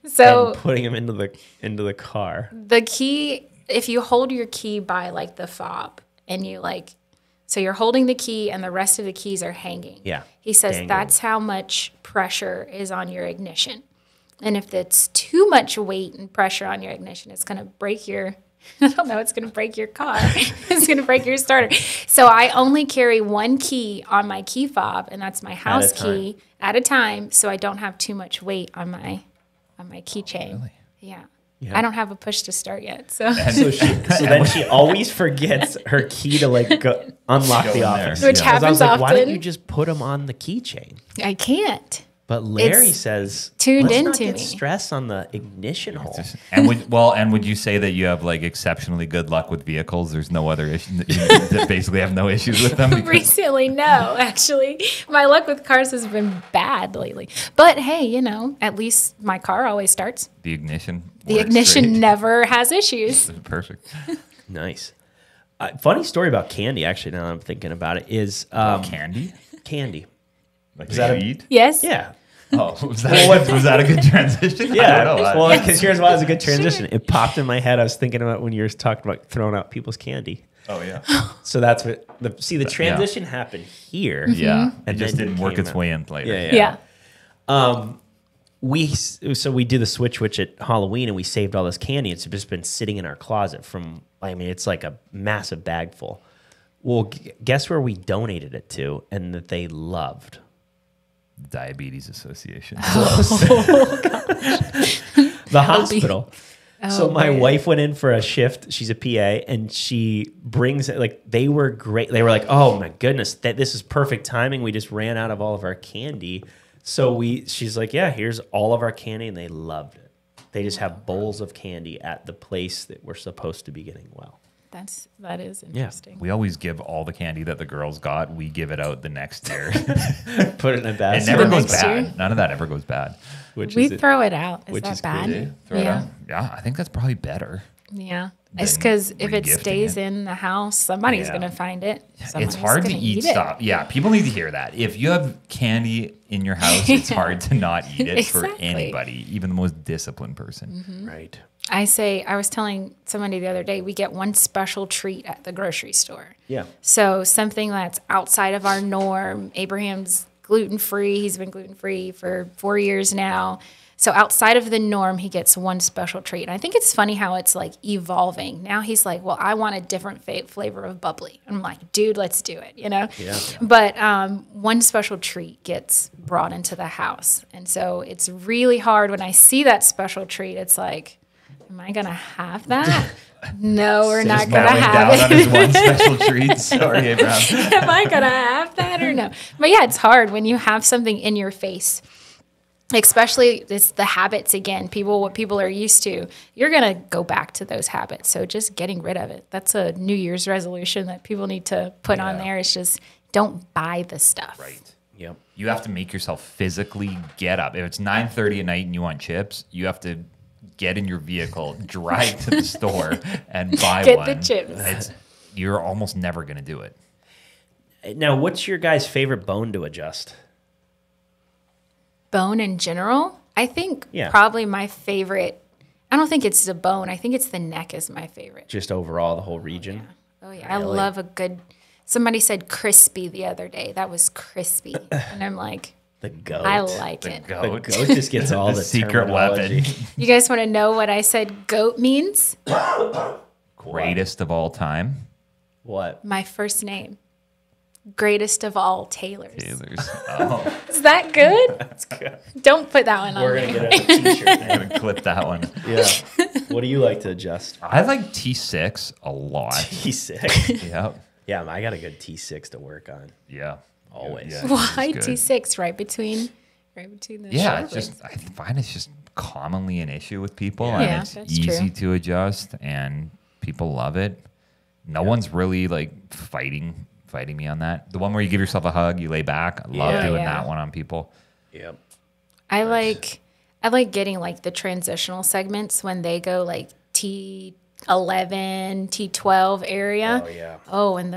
So and putting them into the car? the key, if you hold your key by like the fob and you like, so you're holding the key and the rest of the keys are hanging. Yeah. He says Dangling. that's how much pressure is on your ignition. And if it's too much weight and pressure on your ignition, it's going to break your, I don't know, it's going to break your car. It's going to break your starter. So I only carry one key on my key fob, and that's my house key at a time, so I don't have too much weight on my keychain. Really? Yeah. Yeah. I don't have a push to start yet. So So then she always forgets her key to like unlock Go the in office. there. Which Yeah. 'Cause I was happens like, why don't often. you just put them on the keychain? I can't. But Larry It's says, tuned let's not into get me. stress on the ignition hole. And would you say that you have like exceptionally good luck with vehicles? There's no other issue. You basically have no issues with them. Because, Recently, no, actually. My luck with cars has been bad lately. But hey, you know, at least my car always starts. the ignition. The works ignition great. never has issues. Perfect. Nice. Funny story about candy, actually, now that I'm thinking about it, is Candy? candy. Like that that a- eat? Yes? Yeah. Oh, was that a good transition? Yeah. I don't know. Well, because here's why it was a good transition. It popped in my head. I was thinking about when you were talking about throwing out people's candy. Oh yeah. So that's what the transition happened here. Yeah. And It just then didn't work came its out. way in later. Yeah. Yeah. We did the switch at Halloween and we saved all this candy. It's just been sitting in our closet it's like a massive bag full. Well, guess where we donated it to and that they loved? Diabetes Association. The hospital. So my man. wife went in for a shift. She's a PA, and she brings it. Like, they were great. They were like, "Oh my goodness, this is perfect timing. We just ran out of all of our candy." So she's like, "Yeah, here's all of our candy," and they loved it. They just have bowls of candy at the place that we're supposed to be getting well. That is interesting. We always give all the candy that the girls got. We give it out the next year. Put it in a It basket. never goes next bad. year? None of that ever goes bad. We throw it out. Is which that is bad? crazy. Throw it Yeah. out. Yeah, I think that's probably better. Yeah. It's Than because if it regifting stays it. in the house, somebody's Yeah. going to find it. It's Somebody's hard to gonna eat it. stuff. Yeah, people need to hear that. If you have candy in your house, it's hard to not eat it for Exactly. anybody, even the most disciplined person. Right. I was telling somebody the other day, we get one special treat at the grocery store. Yeah. So something that's outside of our norm. Abraham's gluten-free. He's been gluten-free for 4 years now. So outside of the norm, he gets one special treat. And I think it's funny how it's like evolving. Now he's like, well, I want a different flavor of bubbly. I'm like, dude, let's do it, you know? Yeah. But one special treat gets brought into the house. And so it's really hard when I see that special treat. It's like, am I going to have that? No, we're not going to Bowing have down on it. his one special treat. Sorry, Abraham. Am I going to have that or no? But yeah, it's hard when you have something in your face. Especially it's the habits again. What people are used to, you're gonna go back to those habits. So just getting rid of it. That's a New Year's resolution that people need to put on there. It's just don't buy the stuff. Right. Yep. You have to make yourself physically get up. If it's 9:30 at night and you want chips, you have to get in your vehicle, drive to the store, and buy Get one. the chips. You're almost never going to do it. Now, what's your guys' favorite bone to adjust? Bone in general, I think Yeah. probably my favorite. I don't think it's the bone. I think it's the neck is my favorite. Just overall, the whole region? Oh yeah, I love a good. Somebody said crispy the other day. That was crispy, and I'm like, The goat. I like it. The Goat. goat just gets all the secret weapon. terminology. You guys want to know what I said goat means? Greatest of all time. What? My first name. Greatest of all tailors. Taylor's. Oh, Is that good? That's good. Don't put that one on We're there. going to get a t-shirt. I'm going to clip that one. Yeah. What do you like to adjust? I like T6 a lot. T6. Yep. Yeah, I got a good T6 to work on. Yeah. Always. Yeah, Why it's good. T6 right between the Yeah, it's shoulders? just I find it's just commonly an issue with people, Yeah. and Yeah, it's that's easy true. to adjust, and people love it. No one's really like fighting me on that. The one where you give yourself a hug, you lay back. I love Yeah. doing Yeah. that one on people. Yep. I like getting like the transitional segments when they go like T11, T12 area. Oh, yeah. Oh, and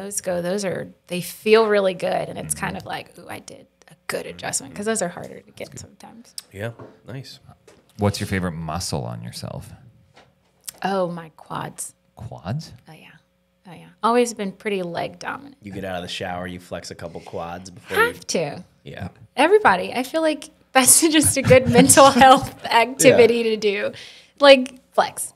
they feel really good. And it's kind of like, ooh, I did a good adjustment because those are harder to get sometimes. Yeah. Nice. What's your favorite muscle on yourself? Oh, my quads. Quads? Oh, yeah. Oh, yeah. Always been pretty leg dominant. You get out of the shower, you flex a couple quads before you. Have to. Yeah. Everybody. I feel like that's just a good mental health activity to do. Like flex.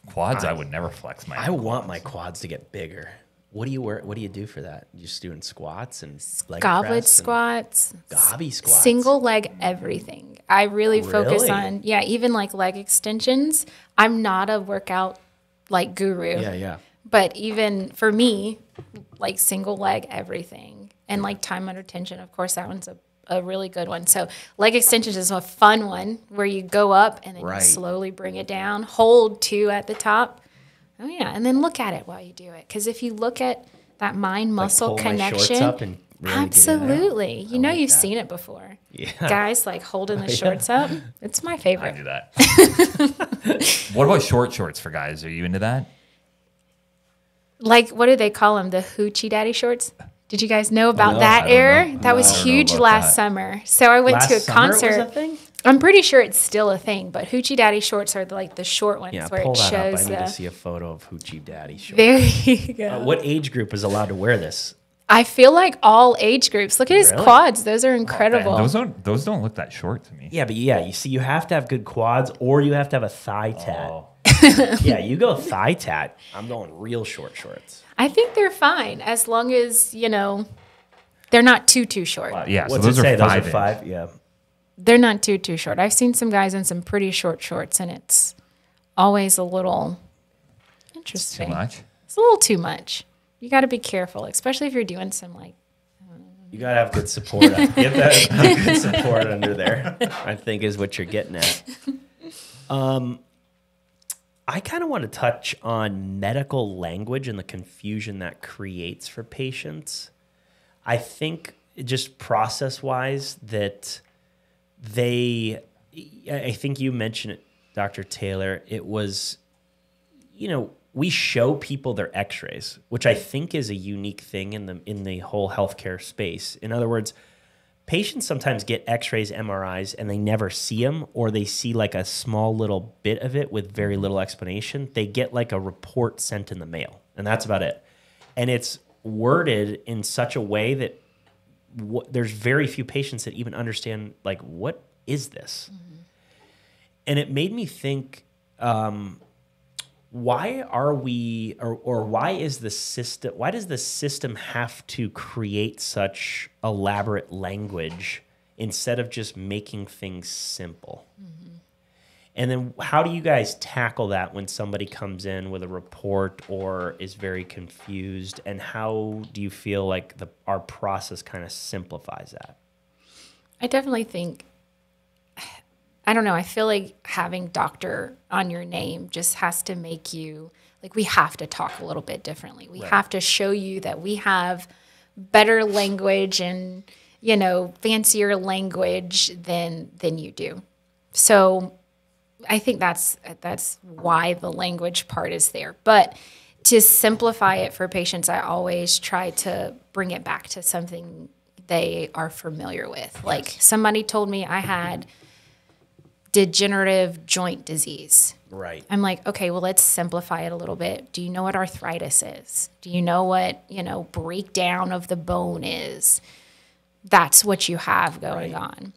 Quads, I would never flex my. I want my quads to get bigger. What do you do for that? You just doing squats and leg Goblet press and squats. gobby squats. Single leg everything. I really focus Really? on, even like leg extensions. I'm not a workout like guru. Yeah. But even for me, like single leg everything. And like time under tension, of course, that one's a really good one. So leg extensions is a fun one where you go up and then Right. you slowly bring it down. Hold 2 at the top. Oh, yeah. And then look at it while you do it. Because if you look at that mind-muscle pull my shorts connection. up and really get in there. Absolutely. You know like you've that. seen it before. Yeah. Guys like holding the shorts up. It's my I favorite. do that. What about short shorts for guys? Are you into that? Like, what do they call them? The hoochie daddy shorts? Did you guys know about No, that I don't era? know. That No, I was don't know huge about last that. summer. So I went to a Last summer it was concert. a thing? I'm pretty sure it's still a thing, but hoochie daddy shorts are like the short ones Yeah, where pull it that up. shows I need to the. see a photo of Hoochie Daddy shorts. There you go. What age group is allowed to wear this? I feel like all age groups. Look at his Really? quads; those are Man, incredible. those don't look that short to me. Yeah, but you see, you have to have good quads or you have to have a thigh tat. Oh. Yeah, you go thigh tat. I'm going real short shorts. I think they're fine as long as, they're not too short. Yeah, What's so those it say? are Those are 5 inch. 5? Yeah. They're not too short. I've seen some guys in some pretty short shorts, and it's always a little interesting. Too much. It's a little too much. You got to be careful, especially if you're doing some You gotta have good support. Get that good support under there, I think, is what you're getting at. I kind of want to touch on medical language and the confusion that creates for patients. I think just process-wise that I think you mentioned it, Dr. Taylor, it was, we show people their x-rays, which I think is a unique thing in the whole healthcare space. In other words, patients sometimes get x-rays, MRIs, and they never see them, or they see like a small little bit of it with very little explanation. They get like a report sent in the mail, and that's about it. And it's worded in such a way that there's very few patients that even understand, like, what is this? Mm-hmm. And it made me think, why are we, or why does the system have to create such elaborate language instead of just making things simple? Mm-hmm. And then how do you guys tackle that when somebody comes in with a report or is very confused? And how do you feel like our process kind of simplifies that? I definitely think, I don't know, I feel like having doctor on your name just has to make you, like, we have to talk a little bit differently. We have to show you that we have better language and, fancier language than you do. So I think that's why the language part is there. But to simplify it for patients, I always try to bring it back to something they are familiar with. Yes. Like, somebody told me I had degenerative joint disease. Right. I'm like, okay, well, let's simplify it a little bit. Do you know what arthritis is? Do you know what, breakdown of the bone is? That's what you have going on.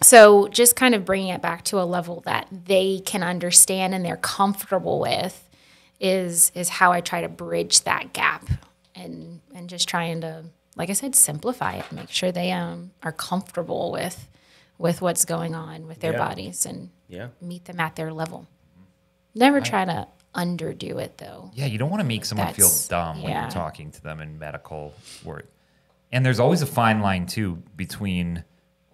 So just kind of bringing it back to a level that they can understand and they're comfortable with is how I try to bridge that gap and just trying to, like I said, simplify it, make sure they are comfortable with what's going on with their bodies and meet them at their level. Never try to underdo it, though. Yeah, you don't want to make someone feel dumb when you're talking to them in medical work. And there's always a fine line, too, between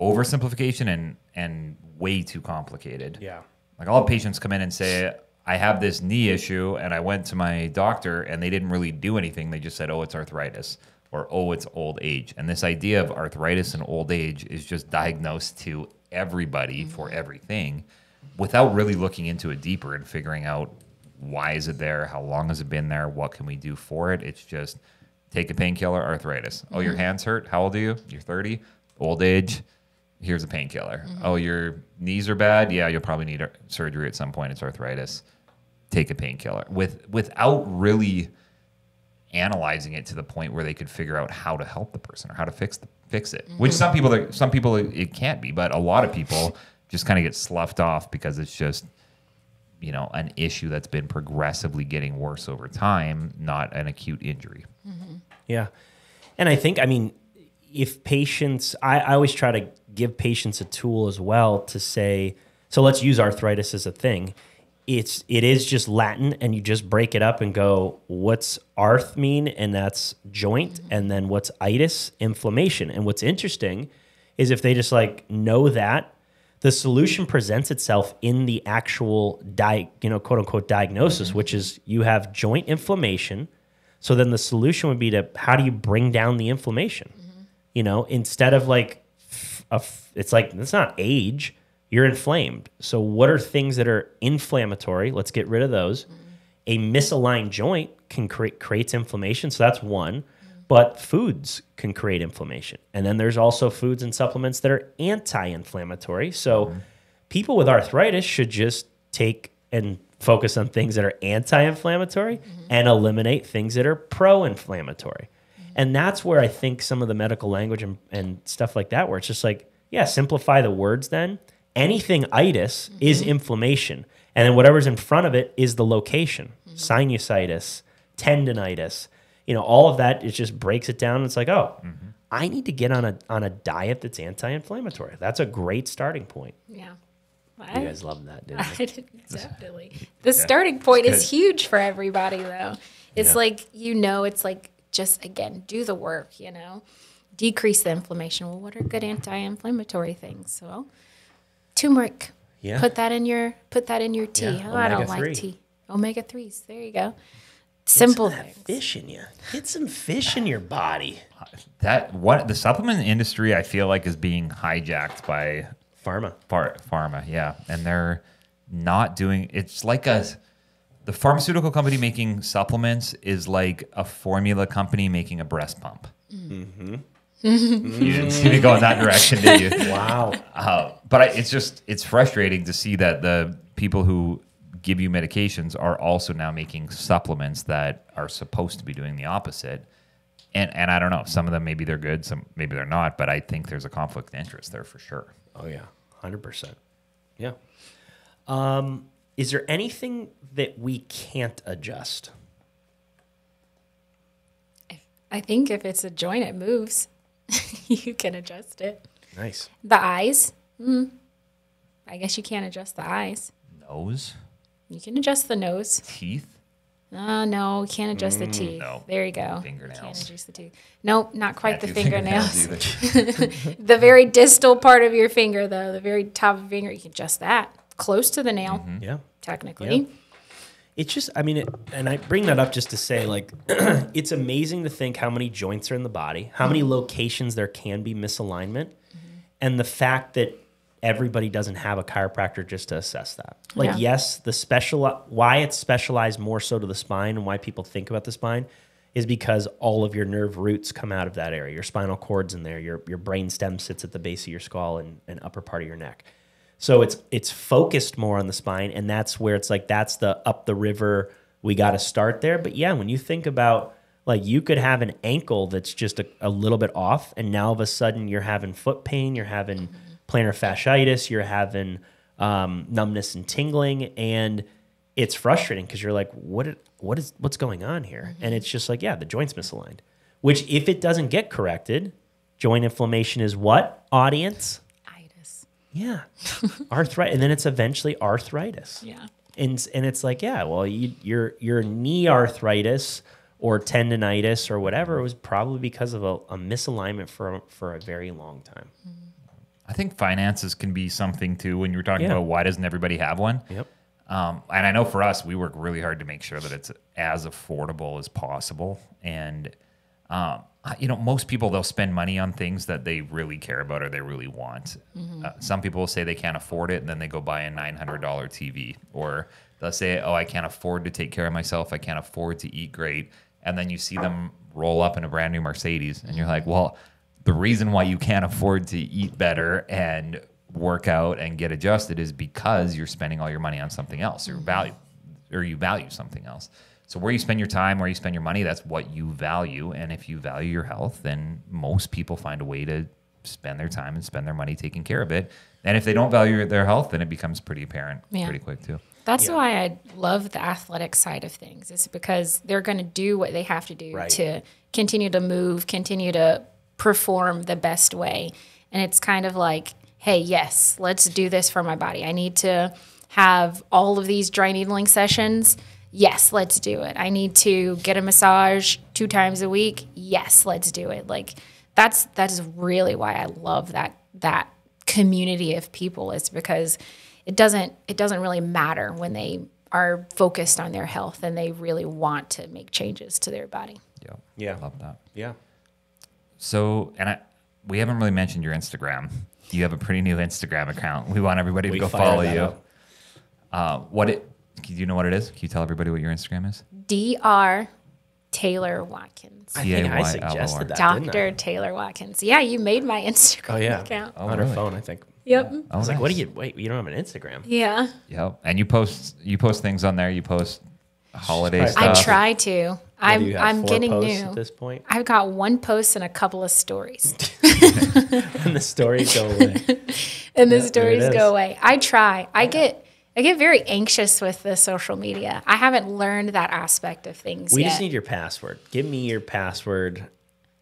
oversimplification and way too complicated. Yeah. Like, all patients come in and say, I have this knee issue, and I went to my doctor, and they didn't really do anything. They just said, oh, it's arthritis, or oh, it's old age. And this idea of arthritis and old age is just diagnosed to everybody for everything without really looking into it deeper and figuring out why is it there, how long has it been there, what can we do for it. It's just take a painkiller, arthritis. Oh, your hands hurt? How old are you? You're 30? Old age? Here's a painkiller. Oh, your knees are bad? Yeah, you'll probably need surgery at some point. It's arthritis. Take a painkiller. Without really analyzing it to the point where they could figure out how to help the person or how to fix it. Which some people it can't be, but a lot of people just kind of get sloughed off because it's just an issue that's been progressively getting worse over time, not an acute injury. Mm-hmm. Yeah. And I think, if patients, I always try to give patients a tool as well to say, so let's use arthritis as a thing. It is just Latin, and you just break it up and go, what's arth mean? And that's joint. And then what's itis? Inflammation. And what's interesting is if they just know that, the solution presents itself in the actual quote unquote diagnosis, which is you have joint inflammation. So then the solution would be to, how do you bring down the inflammation? Instead of it's not age, you're inflamed. So what are things that are inflammatory? Let's get rid of those. A misaligned joint can creates inflammation. So that's one. But foods can create inflammation. And then there's also foods and supplements that are anti-inflammatory. So people with arthritis should just take and focus on things that are anti-inflammatory and eliminate things that are pro-inflammatory. And that's where I think some of the medical language and stuff like that, where it's just simplify the words then. Anything itis is inflammation. And then whatever's in front of it is the location, sinusitis, tendonitis, all of that. It just breaks it down. It's like, I need to get on a diet that's anti-inflammatory. That's a great starting point. Yeah. You guys love that, didn't you? I did, definitely. The starting point is huge for everybody, though. It's like, it's like, just, again, do the work, decrease the inflammation. Well, what are good anti-inflammatory things? Well, turmeric. Yeah. Put that in your tea. Yeah, I don't like tea. Omega-3s. There you go. Simple things. Fish in you. Get some fish in your body. The supplement industry, I feel like, is being hijacked by Pharma. Pharma, yeah. And they're not doing, it's like the pharmaceutical company making supplements is like a formula company making a breast pump. Mm-hmm. You didn't see me go in that direction, did you? Wow. But it's frustrating to see that the people who give you medications are also now making supplements that are supposed to be doing the opposite. And I don't know, some of them, maybe they're good, some maybe they're not, but I think there's a conflict of interest there for sure. Oh, yeah. 100%. Yeah. Is there anything that we can't adjust? I think if it's a joint, it moves. You can adjust it. Nice. The eyes. I guess you can't adjust the eyes. Nose? You can adjust the nose. Teeth? No, can't adjust the teeth. No. There you go. Fingernails. Can't adjust the teeth. Nope, not quite the Can't do fingernails. either. The very distal part of your finger, though, the very top of the finger, you can adjust that. Close to the nail, Yeah. technically. Yeah. It's just, and I bring that up just to say, like, it's amazing to think how many joints are in the body, how many locations there can be misalignment, and the fact that everybody doesn't have a chiropractor just to assess that. Like, yes, why it's specialized more so to the spine and why people think about the spine is because all of your nerve roots come out of that area. Your spinal cord's in there. Your brain stem sits at the base of your skull and upper part of your neck. So it's focused more on the spine, and that's where it's like, that's the up the river, we got to start there. But yeah, when you think about, like, you could have an ankle that's just a little bit off, and now all of a sudden you're having foot pain, you're having plantar fasciitis, you're having numbness and tingling, and it's frustrating because you're like, what's going on here? And it's just like, yeah, the joint's misaligned, which if it doesn't get corrected, joint inflammation is what, audience? Yeah, arthritis, and then it's eventually arthritis. Yeah, and it's like, yeah, well, your knee arthritis or tendonitis or whatever was probably because of a misalignment for a very long time. I think finances can be something too when you're talking about why doesn't everybody have one. Yep. And I know for us, we work really hard to make sure that it's as affordable as possible. And most people, they'll spend money on things that they really care about or they really want. Some people will say they can't afford it, and then they go buy a $900 TV. Or they'll say, oh, I can't afford to take care of myself. I can't afford to eat great. And then you see them roll up in a brand new Mercedes, and you're like, well, the reason why you can't afford to eat better and work out and get adjusted is because you're spending all your money on something else, or you value something else. So where you spend your time, where you spend your money, that's what you value. And if you value your health, then most people find a way to spend their time and spend their money taking care of it. And if they don't value their health, then it becomes pretty apparent pretty quick too. That's why I love the athletic side of things. It's because they're going to do what they have to do to continue to move, continue to perform the best way. And it's kind of like, hey, yes, let's do this for my body. I need to have all of these dry needling sessions. Yes, let's do it. I need to get a massage 2 times a week. Yes, let's do it. Like that is really why I love that community of people, is because it doesn't really matter when they are focused on their health and they really want to make changes to their body. Yeah. I love that. Yeah. So, we haven't really mentioned your Instagram. You have a pretty new Instagram account. We want everybody to go follow you. Do you know what it is? Can you tell everybody what your Instagram is? Dr. Taylor Watkins. I think I suggested that, Dr. Taylor Watkins. Yeah, you made my Instagram account. On her phone, I think. Yep. I was like, you don't have an Instagram? Yeah. Yep. And you post things on there. You post holiday stuff. I try to. I'm 4 getting posts new at this point. I've got 1 post and a couple of stories. And the stories go away. And the stories go away. I try. I get I get very anxious with the social media. I haven't learned that aspect of things We yet. just need your password. Give me your password.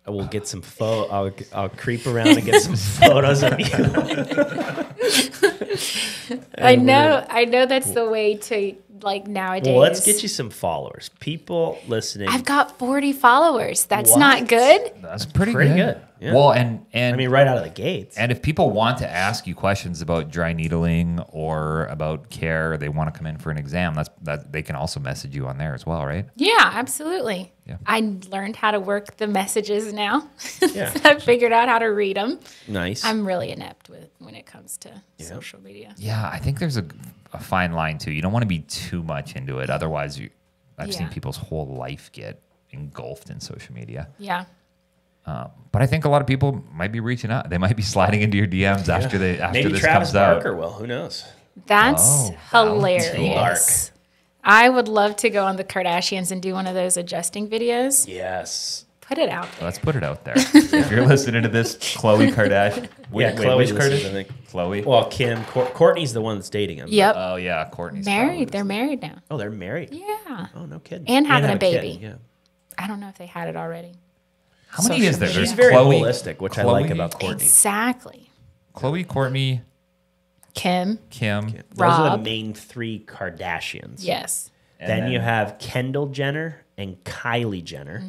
I will get some I'll creep around and get some photos of you. I know that's the way to like nowadays. Well, let's get you some followers. People listening. I've got 40 followers. That's What? not good. That's pretty Pretty good. good, yeah. Well, and I mean, right out of the gates. and if people want to ask you questions about dry needling or about care, they want to come in for an exam, that they can also message you on there as well, right? Yeah, absolutely. Yeah. I learned how to work the messages now. Yeah. I figured out how to read them. Nice. I'm really inept when it comes to social media. Yeah, I think there's a fine line too. You don't want to be too much into it, otherwise I've seen Yeah. people's whole life get engulfed in social media. Yeah. But I think a lot of people might be reaching out. They might be sliding into your DMs after Maybe this Travis comes out. Barker will. Who knows? That's Oh, that would be hilarious. I would love to go on the Kardashians and do one of those adjusting videos. Yes. Put it out there. Let's put it out there. If you're listening to this, Khloe Kardashian. Yeah, Khloe which listens, Kardashian? I think. Khloe. Well, Kim. Courtney's the one that's dating him. Yep. Oh yeah, Courtney's Married. probably- They're married now. Oh, they're married. Yeah. Oh, no kidding. And having have a kid, baby. Yeah. I don't know if they had it already. How many Social is there? media. There's She's very Khloe, holistic, which I like Khloe, about Courtney. Exactly. Khloe, Courtney, Kim. Kim. Those are the Rob. main three Kardashians. Yes. and Then you have Kendall Jenner and Kylie Jenner,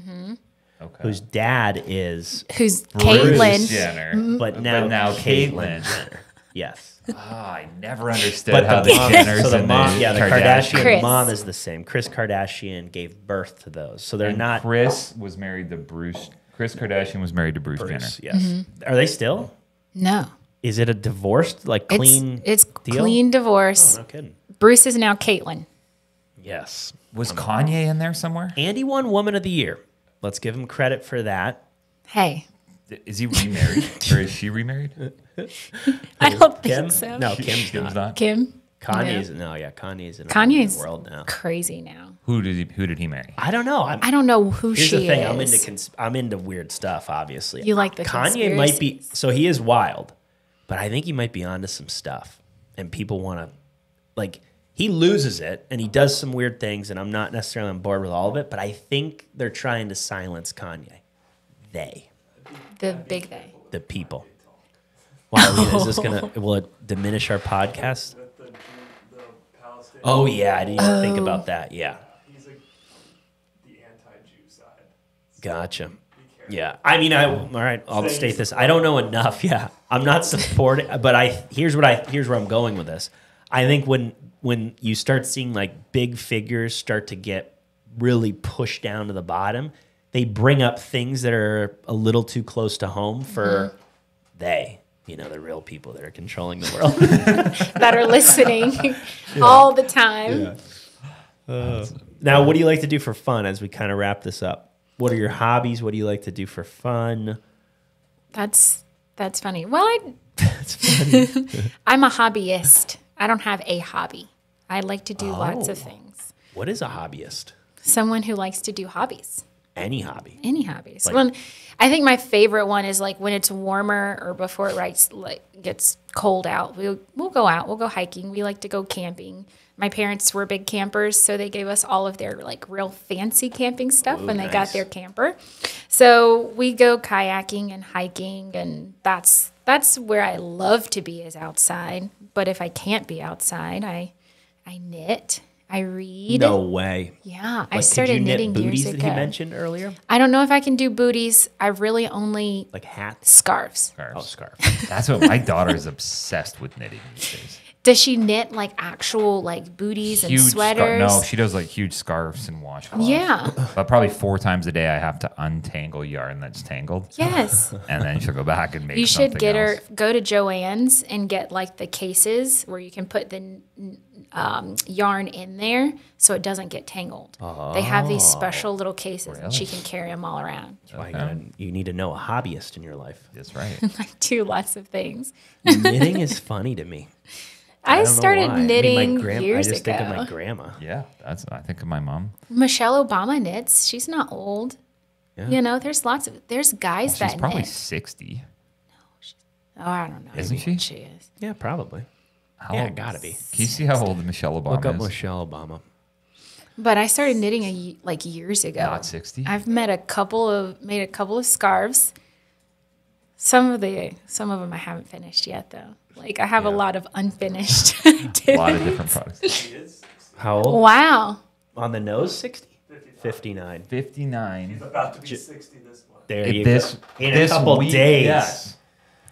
okay. whose dad is, Who's Bruce Caitlyn. Jenner. but now Caitlyn. Jenner. Yes. I never understood But how the the mom, Jenners so the and mom, the yeah, the Kardashians. Kardashian Kris. mom is the same. Kris Kardashian gave birth to those, so they're And not Chris was married to Bruce. Chris Kardashian was married to Bruce Bruce. Jenner. Yes. Are they still? No. Is it a divorced, like clean? It's deal? clean divorce. Oh, no kidding. Bruce is now Caitlyn. Yes. Was Kanye in there somewhere? Andy won Woman of the Year. Let's give him credit for that. Hey, Is he remarried or is she remarried? I don't Kim? think so. No, Kim's Kim's not. not. Kim. Kanye's Kanye's in Kanye's the world now. crazy now. Who did he marry? I don't know. I don't know who Here's she the thing. is. I'm into weird stuff. Obviously, You like the Kanye might be. conspiracies. So he is wild, but I think he might be onto some stuff, and people want to, like, he loses it and he does some weird things, and I'm not necessarily on board with all of it, but I think they're trying to silence Kanye. The big they. The people. Wow, is this will it diminish our podcast? The Palestinian, Oh yeah, I didn't even think about that. Yeah, he's like the anti-Jew side. gotcha. Yeah, I mean, all right. I'll state this. I don't know enough. Yeah, I'm not supporting, but here's where I'm going with this. I think when you start seeing like big figures start to get really pushed down to the bottom, they bring up things that are a little too close to home for the real people that are controlling the world. That are listening all the time. Now, what do you like to do for fun as we kind of wrap this up? What are your hobbies? What do you like to do for fun? That's funny. Well, That's funny. I'm a hobbyist. I don't have a hobby. I like to do lots of things. What is a hobbyist? Someone who likes to do hobbies. Any hobby. Any hobbies. Like- Well, I think my favorite one is like when it's warmer or before it gets cold out. We'll go out. We'll go hiking. We like to go camping. My parents were big campers, so they gave us all of their like real fancy camping stuff when they got nice. their camper. So we go kayaking and hiking, and that's where I love to be, is outside. But if I can't be outside, I knit. I read. No way. Yeah, I Like, started could you knit knitting booties years that ago. he mentioned earlier? I don't know if I can do booties. I really only Like hats? scarves. Oh, scarf. That's what my daughter is obsessed with knitting these days. Does she knit like actual like booties and sweaters? No, she does like huge scarves and washcloths. Yeah. But probably 4 times a day I have to untangle yarn that's tangled. Yes. And then she'll go back and make You should something get else. her, go to Joann's and get like the cases where you can put the yarn in there so it doesn't get tangled. They have these special little cases and she can carry them all around. That's why you need to know a hobbyist in your life. That's right. I do lots of things. Knitting is funny to me. I don't know started why. I mean, knitting my years I just ago. think of my grandma. Yeah, I think of my mom. Michelle Obama knits. She's not old. Yeah. You know, there's guys She's that probably knit. 60. Oh, I don't know. Isn't what she? she is. Yeah, probably. Yeah, old- gotta be. Can you see how old Michelle Obama Look up is? Michelle Obama. But I started knitting like years ago. Not 60. I've made a couple of scarves. Some of them I haven't finished yet though. Like I have a lot of unfinished. A lot of different products. How old? Wow. On the nose, 60? 59. 59. About to be 60 this month. There If you this, go. In this a couple week, days. Yes.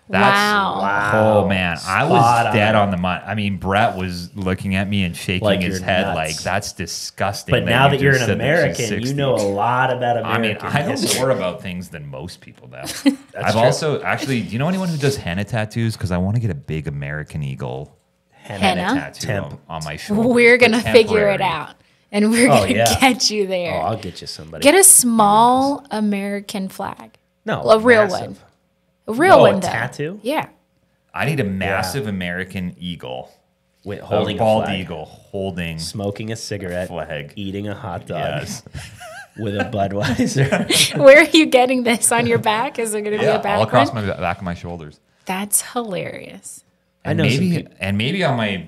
Wow. Oh man, I Spot was dead on. on the money. I mean, Brett was looking at me and shaking Like his you're head nuts. like that's disgusting. But now that you're just an said that she's American, you 60. know a lot about I mean, American I know history. more about things than most people do. I've true. also actually, do you know anyone who does henna tattoos? Because I want to get a big American eagle Henna? tattoo Temp. on my shoulder. We're gonna But figure it temporary. out, and we're Oh, gonna yeah. get you Oh, there. I'll get you somebody. Get a small American flag, no, a real massive. one, a real Oh, one a though. tattoo? Yeah. I need a massive American eagle, With holding holding a bald flag. eagle, holding. Smoking a cigarette, Flag. eating a hot dog Yes. with a Budweiser. Where are you getting this on your back? Is it gonna be Yeah, a back all across one? my back of my shoulders. That's hilarious. And know some maybe people- and maybe on my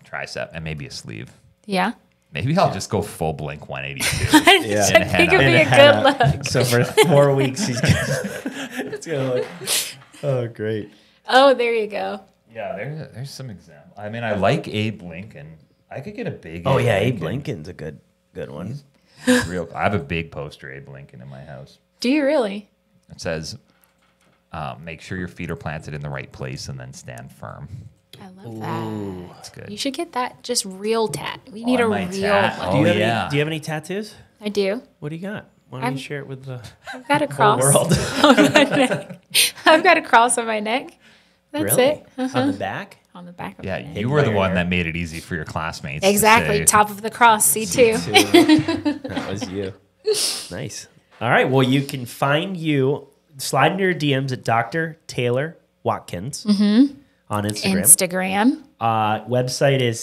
tricep and maybe a sleeve. Yeah. Maybe I'll just go full Blink 182. I think it'd be a henna. good look. So for 4 weeks, he's it's gonna look. Oh, great. Oh, there you go. Yeah, there's some example. I mean, I like Abe Lincoln. I could get a big. Oh yeah, Abe Lincoln's a good one. Real. I have a big poster of Abe Lincoln in my house. Do you really? It says, "Make sure your feet are planted in the right place and then stand firm." I love that. That's good. You should get that just real tat. We need On a my real tat. one. Oh, Do you have yeah. any? Do you have any tattoos? I do. What do you got? Why don't you I'm- share it with the I've got a whole cross world? on my neck. I've got a cross on my neck. That's really? it. On the back? On the back of Yeah, my neck. you were the by one your- that made it easy for your classmates. to Exactly. say- Top of the cross, C2. That was you. Nice. All right. Well, you can find you slide into your DMs at Dr. Taylor Watkins on Instagram. Instagram. Website is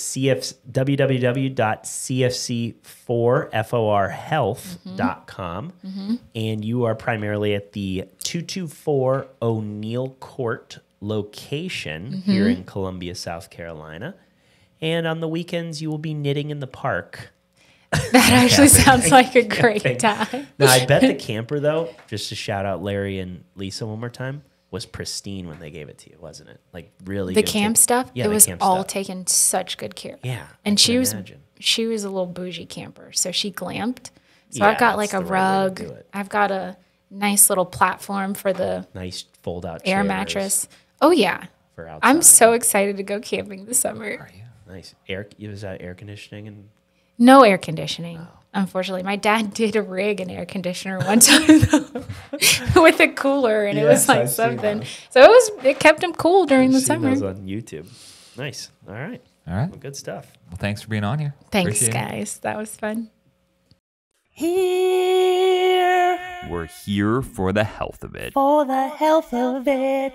www.cfc4health.com. And you are primarily at the 224 O'Neill Court location here in Columbia, South Carolina. And on the weekends, you will be knitting in the park. That actually sounds like a great time. Now, I bet the camper, though, just to shout out Larry and Lisa one more time, was pristine when they gave it to you, wasn't it? Like really The good camp stuff, Yeah, it the was camp all stuff. taken such good care of. Yeah, I And can imagine. she was a little bougie camper, so she glamped. So Yeah, I've got like that's a the right way rug. to do it. I've got a nice little platform for the Nice fold-out air chairs mattress. Oh yeah. for outside. I'm so excited to go camping this summer. Nice. Was that air conditioning? And No air conditioning. Unfortunately, my dad did rig an air conditioner one time though, with a cooler, and it was Yes, like I've seen something. those. So it kept him cool during the I've seen summer. those on YouTube. Nice. All right. All right. Well, good stuff. Well, thanks for being on here. Thanks, Appreciate it. guys. That was fun. Here We're here for the health of it. for the health of it.